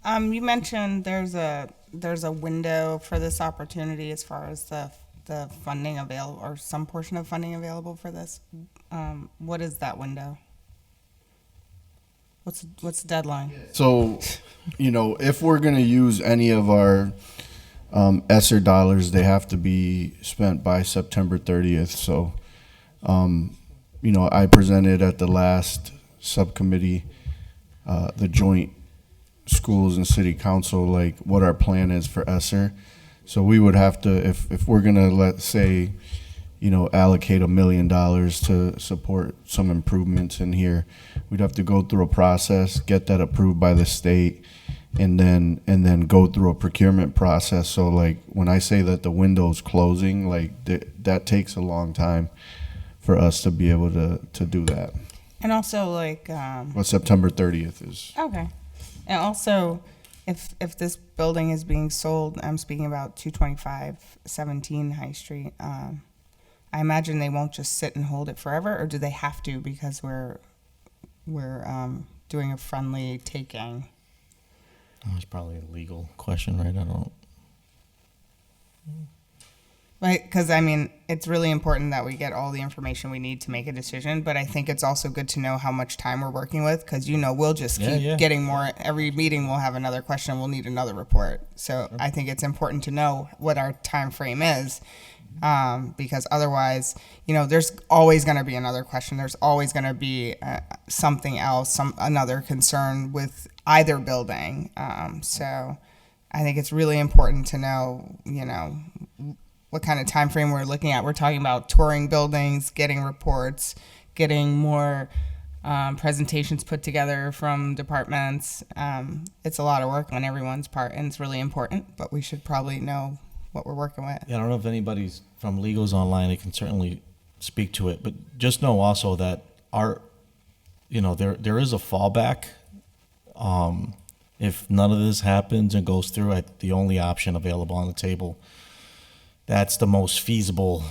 You mentioned there's a window for this opportunity as far as the funding available, or some portion of funding available for this. What is that window? What's the deadline? So, if we're going to use any of our ESSER dollars, they have to be spent by September 30th. So, I presented at the last subcommittee, the joint schools and city council, like what our plan is for ESSER. So we would have to, if we're going to, let's say, allocate $1 million to support some improvements in here, we'd have to go through a process, get that approved by the state, and then go through a procurement process. So like when I say that the window's closing, like that takes a long time for us to be able to do that. And also like Well, September 30th is. okay. And also, if this building is being sold, I'm speaking about 225-17 High Street. I imagine they won't just sit and hold it forever, or do they have to because we're doing a friendly taking? That's probably a legal question, right? I don't. Right, because it's really important that we get all the information we need to make a decision, but I think it's also good to know how much time we're working with, because we'll just keep getting more. Every meeting we'll have another question, we'll need another report. So I think it's important to know what our time frame is, because otherwise, there's always going to be another question. There's always going to be something else, another concern with either building. So I think it's really important to know, what kind of time frame we're looking at. We're talking about touring buildings, getting reports, getting more presentations put together from departments. It's a lot of work on everyone's part, and it's really important, but we should probably know what we're working with. Yeah, I don't know if anybody's from Legals Online, they can certainly speak to it, but just know also that there is a fallback. If none of this happens and goes through, the only option available on the table, that's the most feasible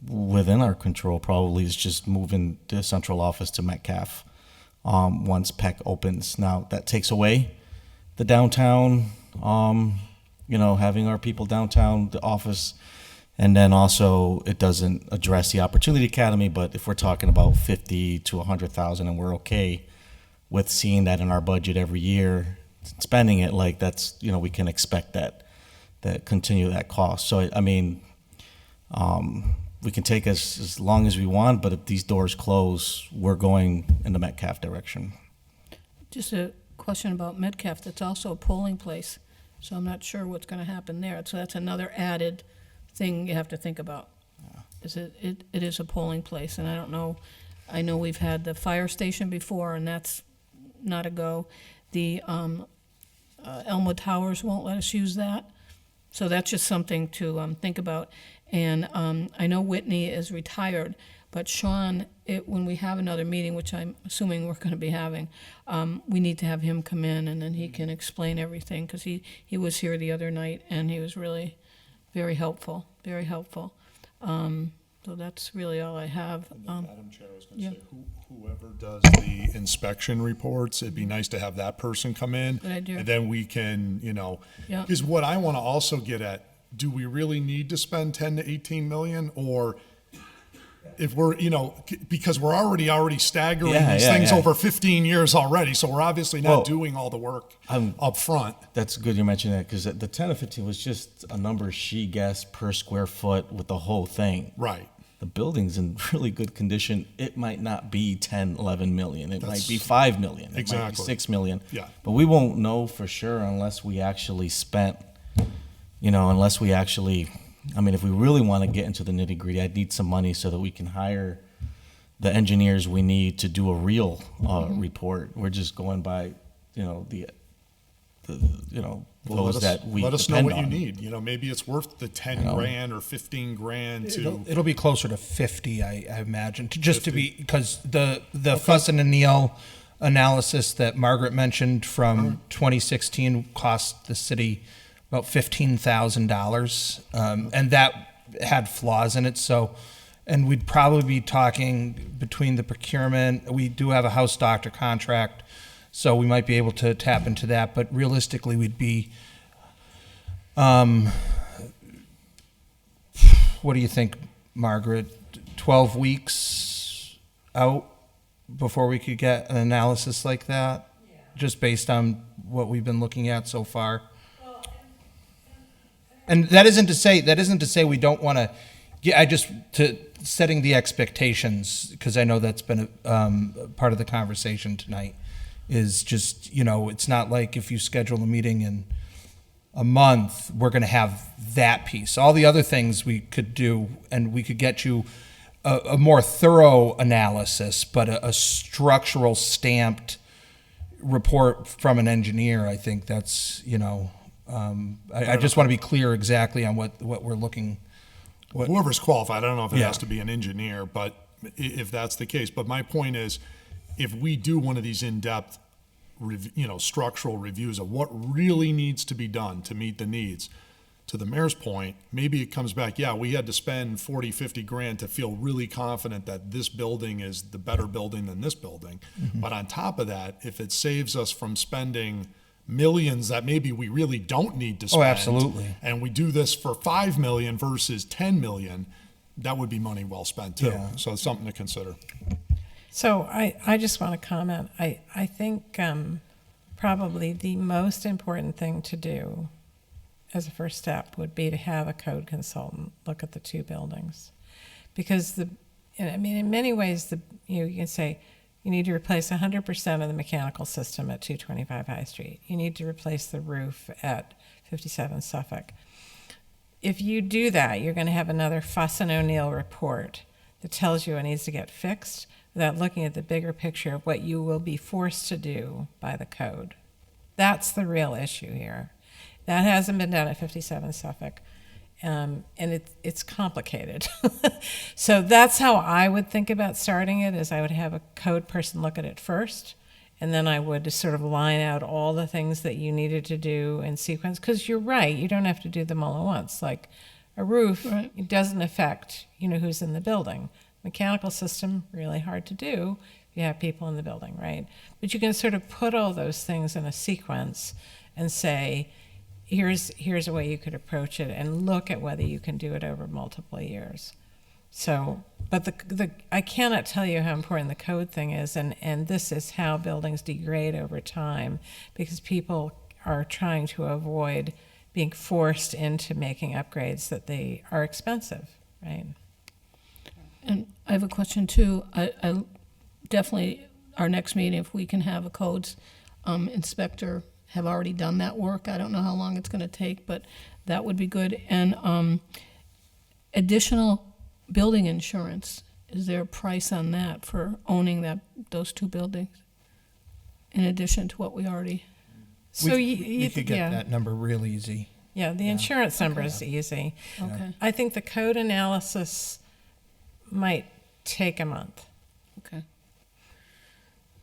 within our control, probably, is just moving the central office to Metcalf. once PEC opens. Now, that takes away the downtown, having our people downtown, the office, and then also it doesn't address the Opportunity Academy. But if we're talking about 50 to 100,000, and we're okay with seeing that in our budget every year, spending it, like that's, we can expect that continue that cost. So we can take as long as we want, but if these doors close, we're going in the Metcalf direction. Just a question about Metcalf, that's also a polling place, so I'm not sure what's gonna happen there. So that's another added thing you have to think about. Is it is a polling place, and I don't know, I know we've had the fire station before, and that's not a go. The Elmwood Towers won't let us use that, so that's just something to think about. And I know Whitney is retired, but Sean, when we have another meeting, which I'm assuming we're going to be having, we need to have him come in, and then he can explain everything, because he was here the other night, and he was really very helpful, very helpful. So that's really all I have. Madam Chair, I was going yeah. to say, whoever does the inspection reports, it'd be nice to have that person come in. Good idea. And then we can, Yeah. because what I want to also get at, do we really need to spend 10 to 18 million? Or if we're, because we're already staggering these things over 15 years already, so we're obviously not doing all the work up front. That's good you mentioned that, because the 10 or 15 was just a number she guessed per square foot with the whole thing. Right. The building's in really good condition. It might not be 10, 11 million. It might be 5 million. It might be Exactly. 6 million. Yeah. But we won't know for sure unless we actually spent, if we really want to get into the nitty gritty, I'd need some money so that we can hire the engineers we need to do a real report. We're just going by, those that we let us know depend what you on. need. Maybe it's worth the 10 grand or 15 grand to. It'll be closer to 50, I imagine, to be, because the Fuss and O'Neill analysis that Margaret mentioned from 2016 cost the city about $15,000, and that had flaws in it. So, and we'd probably be talking between the procurement. We do have a house doctor contract, so we might be able to tap into that. But realistically, we'd be, what do you think, Margaret? 12 weeks out before we could get an analysis like that, just based on what we've been looking at so far. And that isn't to say we don't want to. Yeah, setting the expectations, because I know that's been a part of the conversation tonight. Is just, it's not like if you schedule a meeting in a month, we're going to have that piece. All the other things we could do, and we could get you a more thorough analysis, but a structural stamped report from an engineer. I think that's, I just want to be clear exactly on what we're looking. Whoever's qualified, I don't know if it Yeah. has to be an engineer, but if that's the case. But my point is, if we do one of these in-depth, structural reviews of what really needs to be done to meet the needs, to the mayor's point, maybe it comes back, we had to spend 40, 50 grand to feel really confident that this building is the better building than this building. Mm-hmm. But on top of that, if it saves us from spending millions that maybe we really don't need to spend. Oh, absolutely. And we do this for 5 million versus 10 million, that would be money well spent too. Yeah. So it's something to consider. So I just want to comment. I think probably the most important thing to do as a first step would be to have a code consultant look at the two buildings. Because in many ways, you can say you need to replace 100% of the mechanical system at 225 High Street. You need to replace the roof at 57 Suffolk. If you do that, you're going to have another Fuss and O'Neill report that tells you it needs to get fixed without looking at the bigger picture of what you will be forced to do by the code. That's the real issue here. That hasn't been done at 57 Suffolk, and it's complicated. So that's how I would think about starting it, is I would have a code person look at it first, and then I would just sort of line out all the things that you needed to do in sequence. Because you're right, you don't have to do them all at once. Like a roof, It doesn't affect who's in the building. Mechanical system, really hard to do you have people in the building, right? But you can sort of put all those things in a sequence and say, here's a way you could approach it, and look at whether you can do it over multiple years. So, but I cannot tell you how important the code thing is, and this is how buildings degrade over time, because people are trying to avoid being forced into making upgrades that they are expensive, right? And I have a question too. I definitely, our next meeting, if we can have a codes inspector have already done that work. I don't know how long it's going to take, but that would be good. And additional building insurance, is there a price on that for owning those two buildings? In addition to what we already, So we could get yeah. that number real easy. Yeah, the insurance number is easy. okay, I think the code analysis might take a month. okay.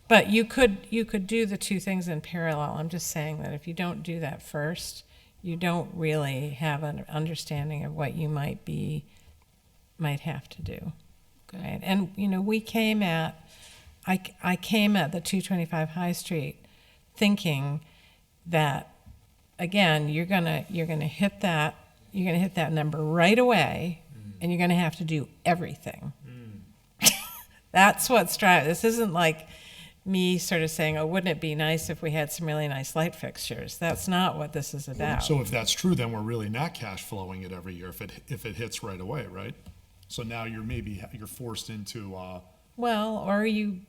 But you could do the two things in parallel. I'm just saying that if you don't do that first, you don't really have an understanding of what you might have to do. Okay. Right? And we came at I came at the 225 High Street thinking that again, you're gonna hit that number right away, and you're gonna have to do everything. That's what's driving. This isn't like me sort of saying, oh, wouldn't it be nice if we had some really nice light fixtures? That's not what this is about. So if that's true, then we're really not cash flowing it every year if it hits right away, right? So now you're forced into, Well, or you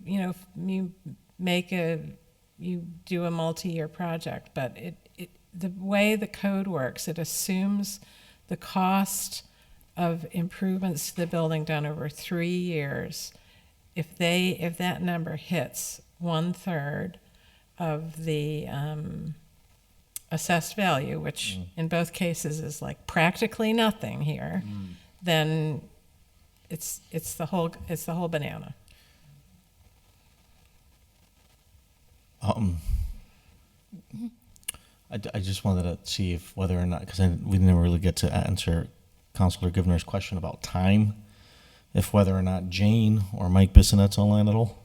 do a multi-year project, but the way the code works, it assumes the cost of improvements to the building done over 3 years. If that number hits 1/3 of the assessed value, which in both cases is like practically nothing here, then it's the whole banana. I just wanted to see if whether or not, because we didn't really get to answer Councilor Givner's question about time, if whether or not Jane or Mike Bissonette's online at all.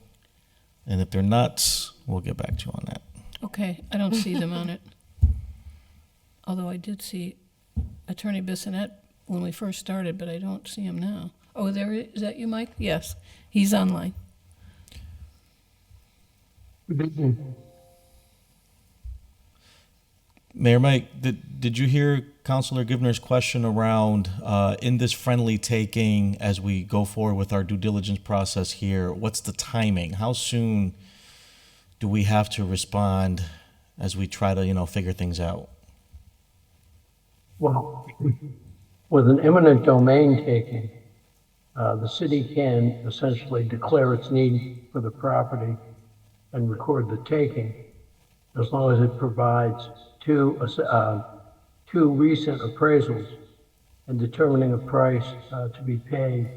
And if they're not, we'll get back to you on that. Okay, I don't see them on it. Although I did see Attorney Bissonette when we first started, but I don't see him now. Oh, is that you, Mike? Yes, he's online. Mayor Mike, did you hear Councilor Givner's question around in this friendly taking as we go forward with our due diligence process here? What's the timing? How soon do we have to respond as we try to figure things out? Well, with an eminent domain taking, the city can essentially declare its need for the property and record the taking, as long as it provides two recent appraisals and determining a price to be paid,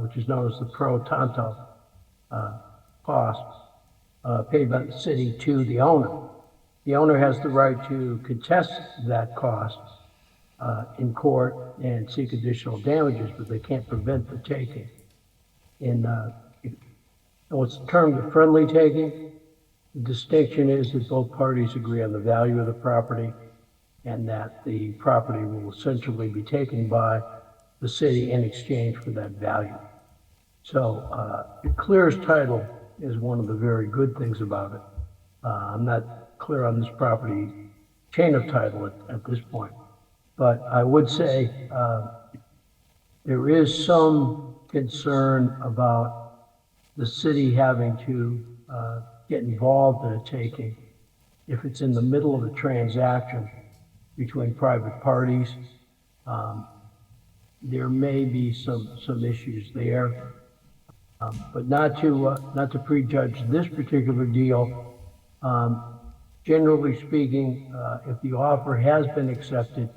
which is known as the pro tanto cost, paid by the city to the owner. The owner has the right to contest that cost in court and seek additional damages, but they can't prevent the taking. In what's termed a friendly taking, the distinction is that both parties agree on the value of the property and that the property will essentially be taken by the city in exchange for that value. So it clears title is one of the very good things about it. I'm not clear on this property chain of title at this point, but I would say there is some concern about the city having to get involved in a taking if it's in the middle of a transaction between private parties. There may be some issues there, but not to prejudge this particular deal. Generally speaking, if the offer has been accepted,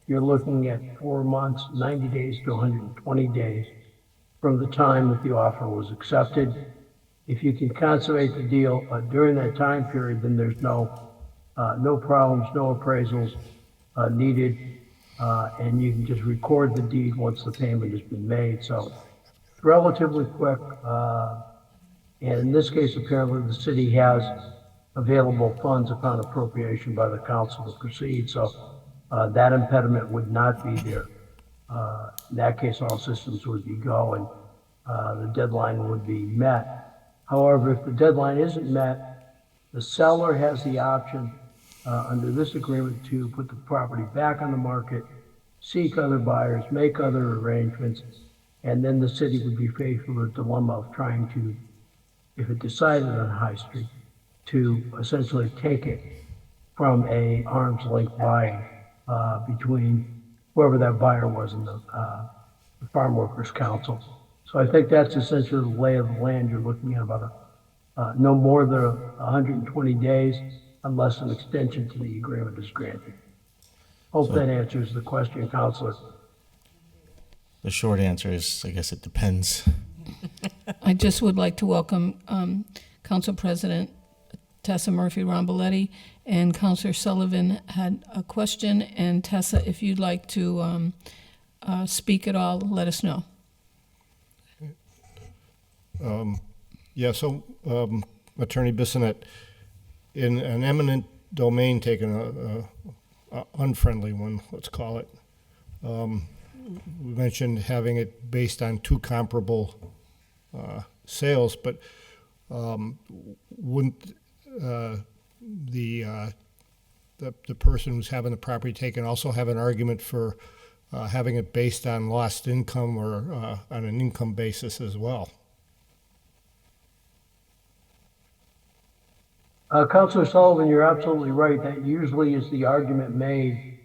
you're looking at 4 months, 90 days to 120 days from the time that the offer was accepted. If you can consummate the deal during that time period, then there's no problems, no appraisals needed, and you can just record the deed once the payment has been made. So it's relatively quick. And in this case, apparently the city has available funds upon appropriation by the council to proceed, so that impediment would not be there. In that case, all systems would be go and the deadline would be met. However, if the deadline isn't met, the seller has the option under this agreement to put the property back on the market, seek other buyers, make other arrangements, and then the city would be faced with a dilemma of trying to, if it decided on High Street, to essentially take it from a arm's length buying between whoever that buyer was in the Farm Workers Council. So I think that's essentially the lay of the land. You're looking at about no more than 120 days unless an extension to the agreement is granted. Hope that answers the question, Counselor. The short answer is, I guess it depends. I just would like to welcome Council President Tessa Murphy-Ramboletti, and Councilor Sullivan had a question. And Tessa, if you'd like to speak at all, let us know. Yeah, so Attorney Bissonette, in an eminent domain taken, a unfriendly one, let's call it, we mentioned having it based on two comparable sales, but wouldn't the person who's having the property taken also have an argument for having it based on lost income or on an income basis as well? Councilor Sullivan, you're absolutely right. That usually is the argument made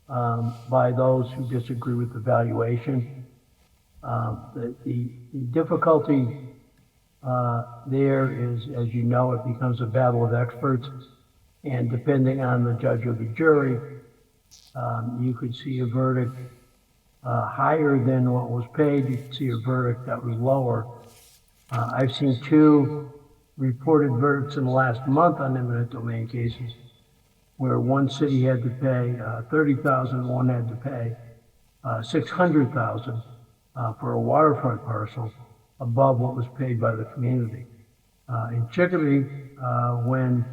by those who disagree with the valuation. The difficulty there is, as you know, it becomes a battle of experts. And depending on the judge or the jury, you could see a verdict higher than what was paid. You could see a verdict that was lower. I've seen two reported verdicts in the last month on eminent domain cases where one city had to pay $30,000, one had to pay $600,000 for a waterfront parcel above what was paid by the community. In Chicopee, when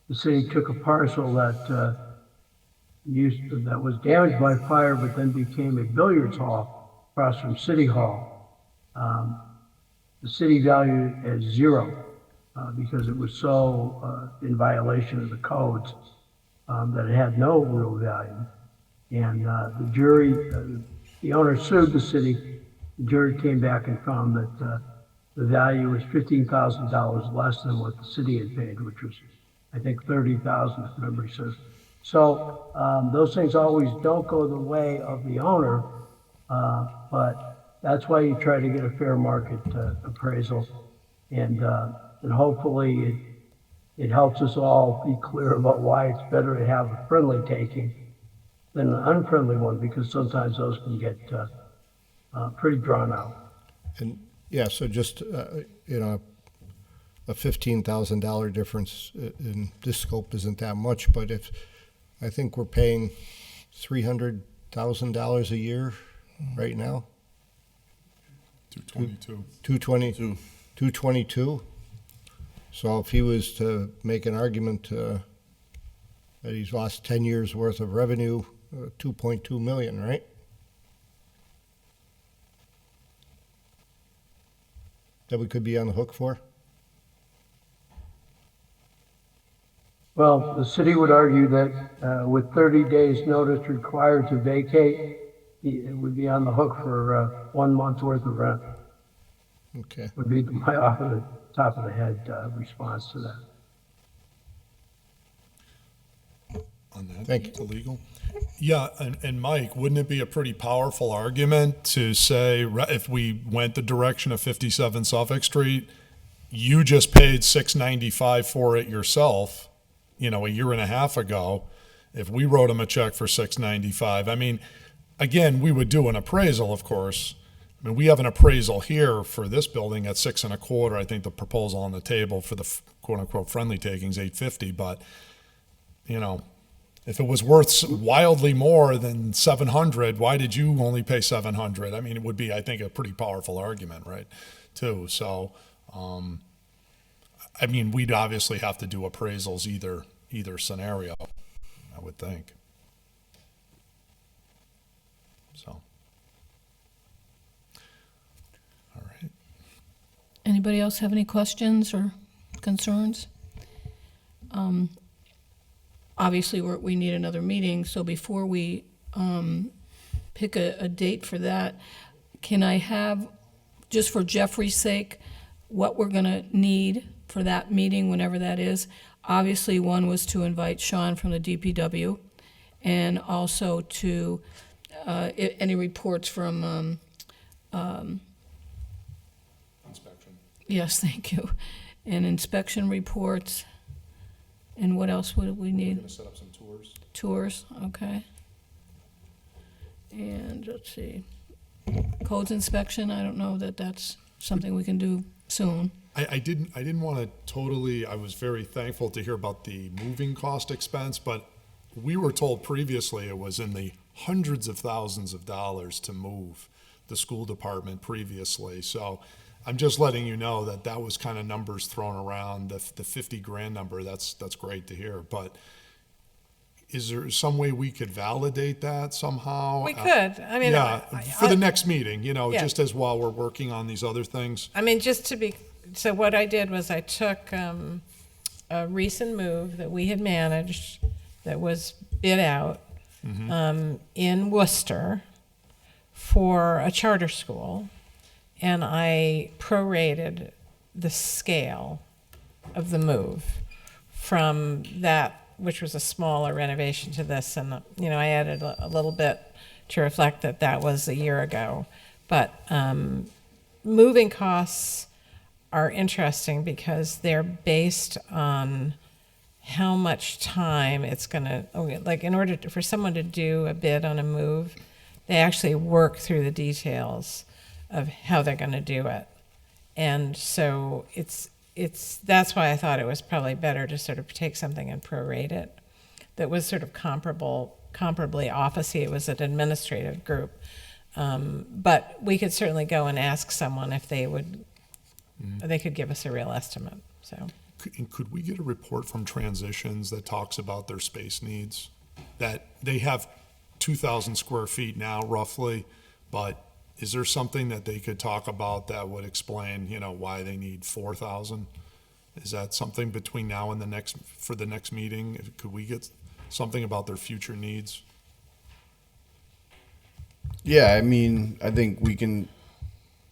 the city took a parcel that that was damaged by fire, but then became a billiards hall across from City Hall, the city valued it as zero. Because it was so in violation of the codes that it had no real value. And the jury, the owner sued the city. The jury came back and found that the value was $15,000 less than what the city had paid, which was, I think, $30,000 if memory serves. So those things always don't go the way of the owner, but that's why you try to get a fair market appraisal. And hopefully it helps us all be clear about why it's better to have a friendly taking than an unfriendly one, because sometimes those can get pretty drawn out. And yeah, so just a $15,000 difference in this scope isn't that much, but if I think we're paying $300,000 a year right now. 222. 222. So if he was to make an argument that he's lost 10 years worth of revenue, 2.2 million, right? That we could be on the hook for? Well, the city would argue that with 30 days notice required to vacate, it would be on the hook for 1 month's worth of rent. Okay. Would be my off the top of the head response to that. On that, Thank you. the legal? Yeah, and Mike, wouldn't it be a pretty powerful argument to say, if we went the direction of 57 Suffolk Street, you just paid $695 for it yourself, a year and a half ago. If we wrote him a check for $695, I mean, again, we would do an appraisal, of course. I mean, we have an appraisal here for this building at $625. I think the proposal on the table for the quote unquote friendly takings $850, but if it was worth wildly more than $700, why did you only pay $700? I mean, it would be, I think, a pretty powerful argument, right? Too. So, I mean, we'd obviously have to do appraisals either scenario, I would think. So. All right. Anybody else have any questions or concerns? Obviously, we need another meeting, so before we pick a date for that, can I have, just for Jeffrey's sake, what we're going to need for that meeting, whenever that is? Obviously, one was to invite Sean from the DPW, and also to any reports from Inspection. yes, thank you. And inspection reports. And what else would we need? Gonna set up some tours. Tours, okay. And let's see, codes inspection, I don't know that that's something we can do soon. I didn't want to totally, I was very thankful to hear about the moving cost expense, but we were told previously it was in the hundreds of thousands of dollars to move the school department previously. So I'm just letting you know that that was kind of numbers thrown around, the 50 grand number. That's great to hear. But is there some way we could validate that somehow? We could. I mean, yeah, for the next meeting, Yeah. just as while we're working on these other things. I mean, just to be, so what I did was I took a recent move that we had managed that was bid out in Worcester for a charter school, and I prorated the scale of the move from that, which was a smaller renovation, to this. And, I added a little bit to reflect that that was a year ago. But moving costs are interesting because they're based on how much time it's going to, like in order for someone to do a bid on a move, they actually work through the details of how they're going to do it. And so that's why I thought it was probably better to sort of take something and prorate it that was sort of comparably officey. It was an administrative group. But we could certainly go and ask someone if they would, they could give us a real estimate, so. Could we get a report from Transitions that talks about their space needs? That they have 2,000 square feet now roughly, but is there something that they could talk about that would explain, why they need 4,000? Is that something between now and for the next meeting? Could we get something about their future needs? Yeah, I mean, I think we can.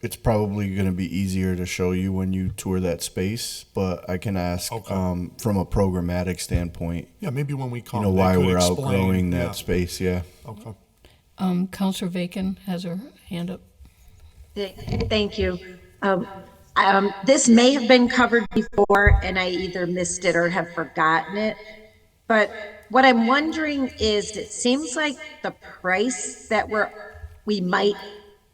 It's probably going to be easier to show you when you tour that space, but I can ask Okay. from a programmatic standpoint. Yeah, maybe when we come, they Why could we're explain. outgrowing that Yeah. space. Yeah. Okay. Counselor Bacon has her hand up. Thank you. This may have been covered before and I either missed it or have forgotten it. But what I'm wondering is, it seems like the price that we might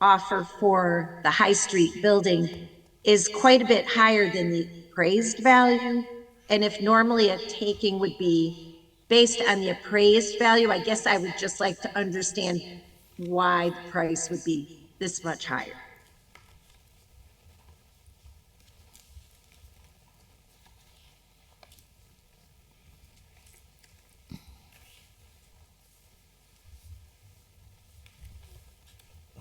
offer for the High Street building is quite a bit higher than the appraised value. And if normally a taking would be based on the appraised value, I guess I would just like to understand why the price would be this much higher.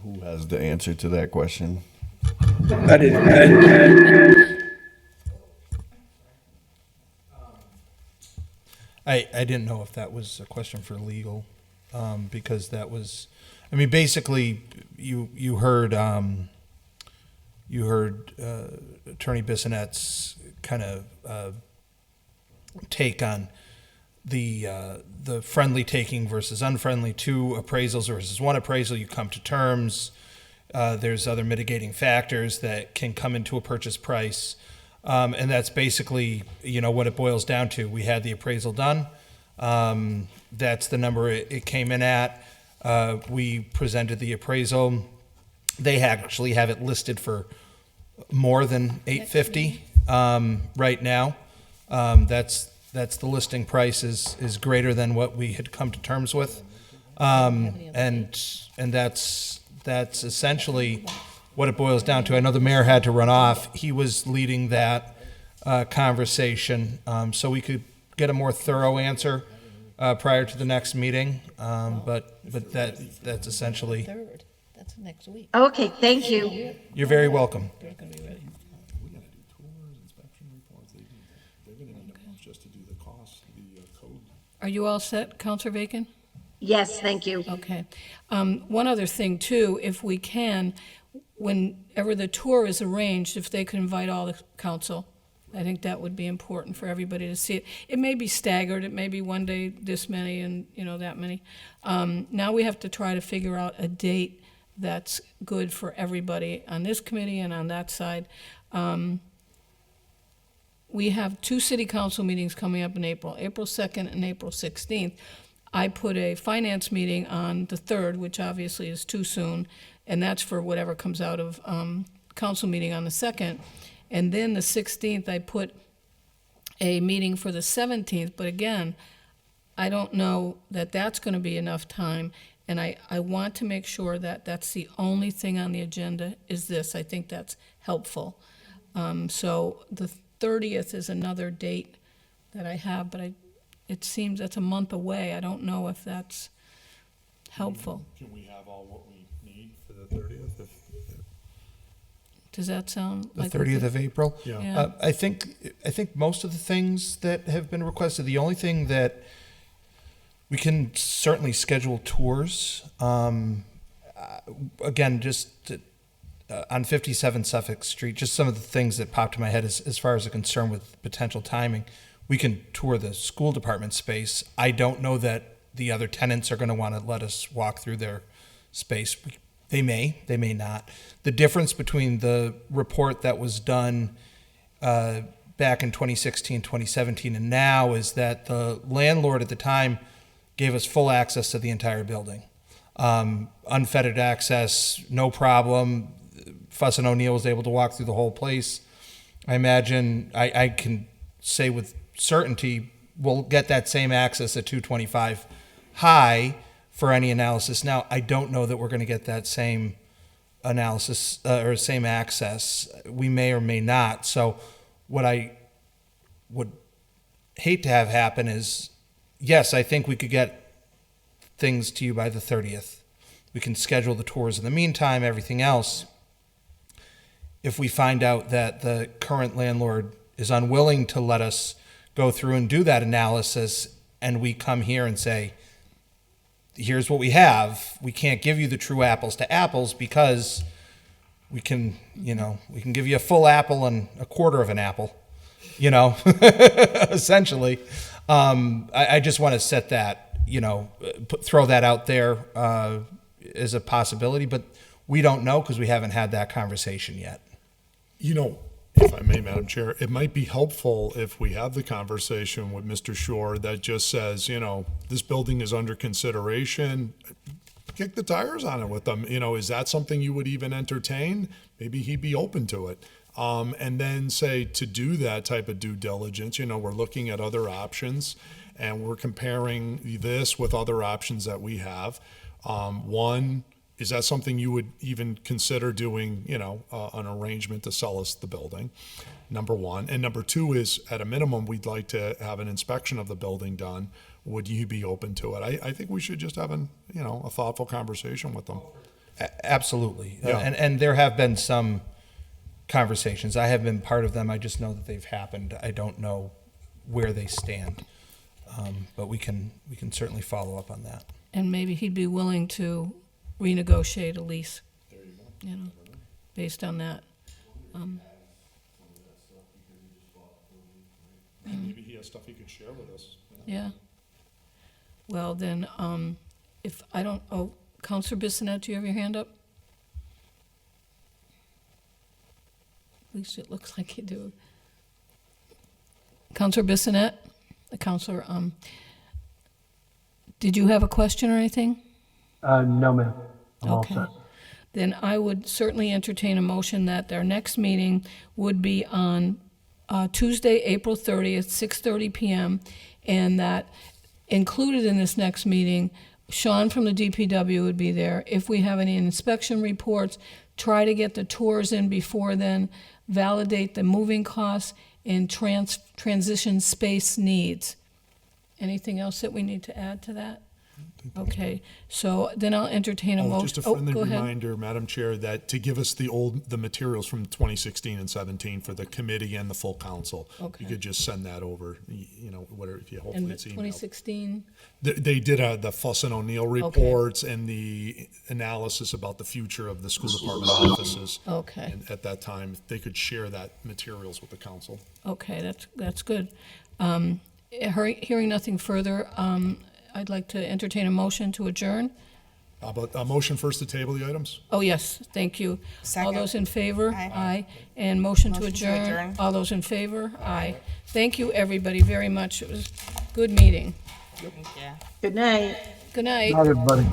Who has the answer to that question? I didn't know if that was a question for legal, because that was, I mean, basically, you heard Attorney Bissonette's kind of take on the friendly taking versus unfriendly, two appraisals versus one appraisal. You come to terms. There's other mitigating factors that can come into a purchase price. And that's basically, what it boils down to. We had the appraisal done. That's the number it came in at. We presented the appraisal. They actually have it listed for more than $850 right now. That's the listing price is greater than what we had come to terms with. And that's essentially what it boils down to. I know the mayor had to run off. He was leading that conversation, so we could get a more thorough answer prior to the next meeting. But that's essentially. Third, that's next week. Okay, thank you. You're very welcome. They're gonna be ready. We're gonna do tours, inspection reports, they're gonna need a month just to do the cost, the code. Are you all set, Counselor Bacon? Yes, thank you. Okay. One other thing too, if we can, whenever the tour is arranged, if they could invite all the council, I think that would be important for everybody to see it. It may be staggered, it may be one day this many and, that many. Now we have to try to figure out a date that's good for everybody on this committee and on that side. We have 2 city council meetings coming up in April 2nd and April 16th. I put a finance meeting on the 3rd, which obviously is too soon, and that's for whatever comes out of council meeting on the 2nd. And then the 16th, I put a meeting for the 17th, but again, I don't know that that's going to be enough time, and I want to make sure that that's the only thing on the agenda is this. I think that's helpful. So the 30th is another date that I have, but it seems that's a month away. I don't know if that's helpful. Can we have all what we need for the 30th? Does that sound The like? 30th of April? Yeah. Yeah. I think most of the things that have been requested, the only thing that we can certainly schedule tours. Again, just on 57 Suffolk Street, just some of the things that popped to my head as far as a concern with potential timing. We can tour the school department space. I don't know that the other tenants are going to want to let us walk through their space. They may not. The difference between the report that was done back in 2016, 2017, and now is that the landlord at the time gave us full access to the entire building. Unfettered access, no problem. Fuss and O'Neill was able to walk through the whole place. I imagine, I can say with certainty, we'll get that same access at 225 High for any analysis. Now, I don't know that we're going to get that same analysis or same access. We may or may not. So what I would hate to have happen is, yes, I think we could get things to you by the 30th. We can schedule the tours in the meantime, everything else. If we find out that the current landlord is unwilling to let us go through and do that analysis, and we come here and say, here's what we have, we can't give you the true apples to apples because we can give you a full apple and a quarter of an apple, essentially. I just want to set that, throw that out there as a possibility, but we don't know because we haven't had that conversation yet. If I may, Madam Chair, it might be helpful if we have the conversation with Mr. Shore that just says, this building is under consideration. Kick the tires on it with them. Is that something you would even entertain? Maybe he'd be open to it. And then say to do that type of due diligence, we're looking at other options and we're comparing this with other options that we have. One, is that something you would even consider doing, an arrangement to sell us the building? Number one. And number two is, at a minimum, we'd like to have an inspection of the building done. Would you be open to it? I think we should just have a thoughtful conversation with them. Absolutely. Yeah. And there have been some conversations. I have been part of them. I just know that they've happened. I don't know where they stand. But we can certainly follow up on that. And maybe he'd be willing to renegotiate a lease, based on that. Maybe he has stuff he could share with us. Yeah. Well, then, if I don't, Counselor Bissonnette, do you have your hand up? At least it looks like you do. Counselor Bissonnette, the counselor, did you have a question or anything? No, ma'am. I'm all Okay. set. Then I would certainly entertain a motion that their next meeting would be on Tuesday, April 30th, 6:30 PM, and that included in this next meeting, Sean from the DPW would be there. If we have any inspection reports, try to get the tours in before then, validate the moving costs, in transition space needs. Anything else that we need to add to that? Okay, so then I'll entertain a motion. Just a friendly Go ahead. reminder, Madam Chair, that to give us the materials from 2016 and 17 for the committee and the full council. Okay. You could just send that over, whatever, if you, hopefully And it's emailed. 2016, They did the Fuss and O'Neill reports and the analysis about the future of the school department offices. okay. And at that time, they could share that materials with the council. Okay, that's good. Hearing nothing further, I'd like to entertain a motion to adjourn. But a motion first to table the items? Oh, yes, thank you. All Second. those in favor? Aye. And motion to Motion to adjourn? adjourn. All those in favor? Aye. Thank you, everybody, very much. It was a good meeting. Good night. Good night. Not everybody.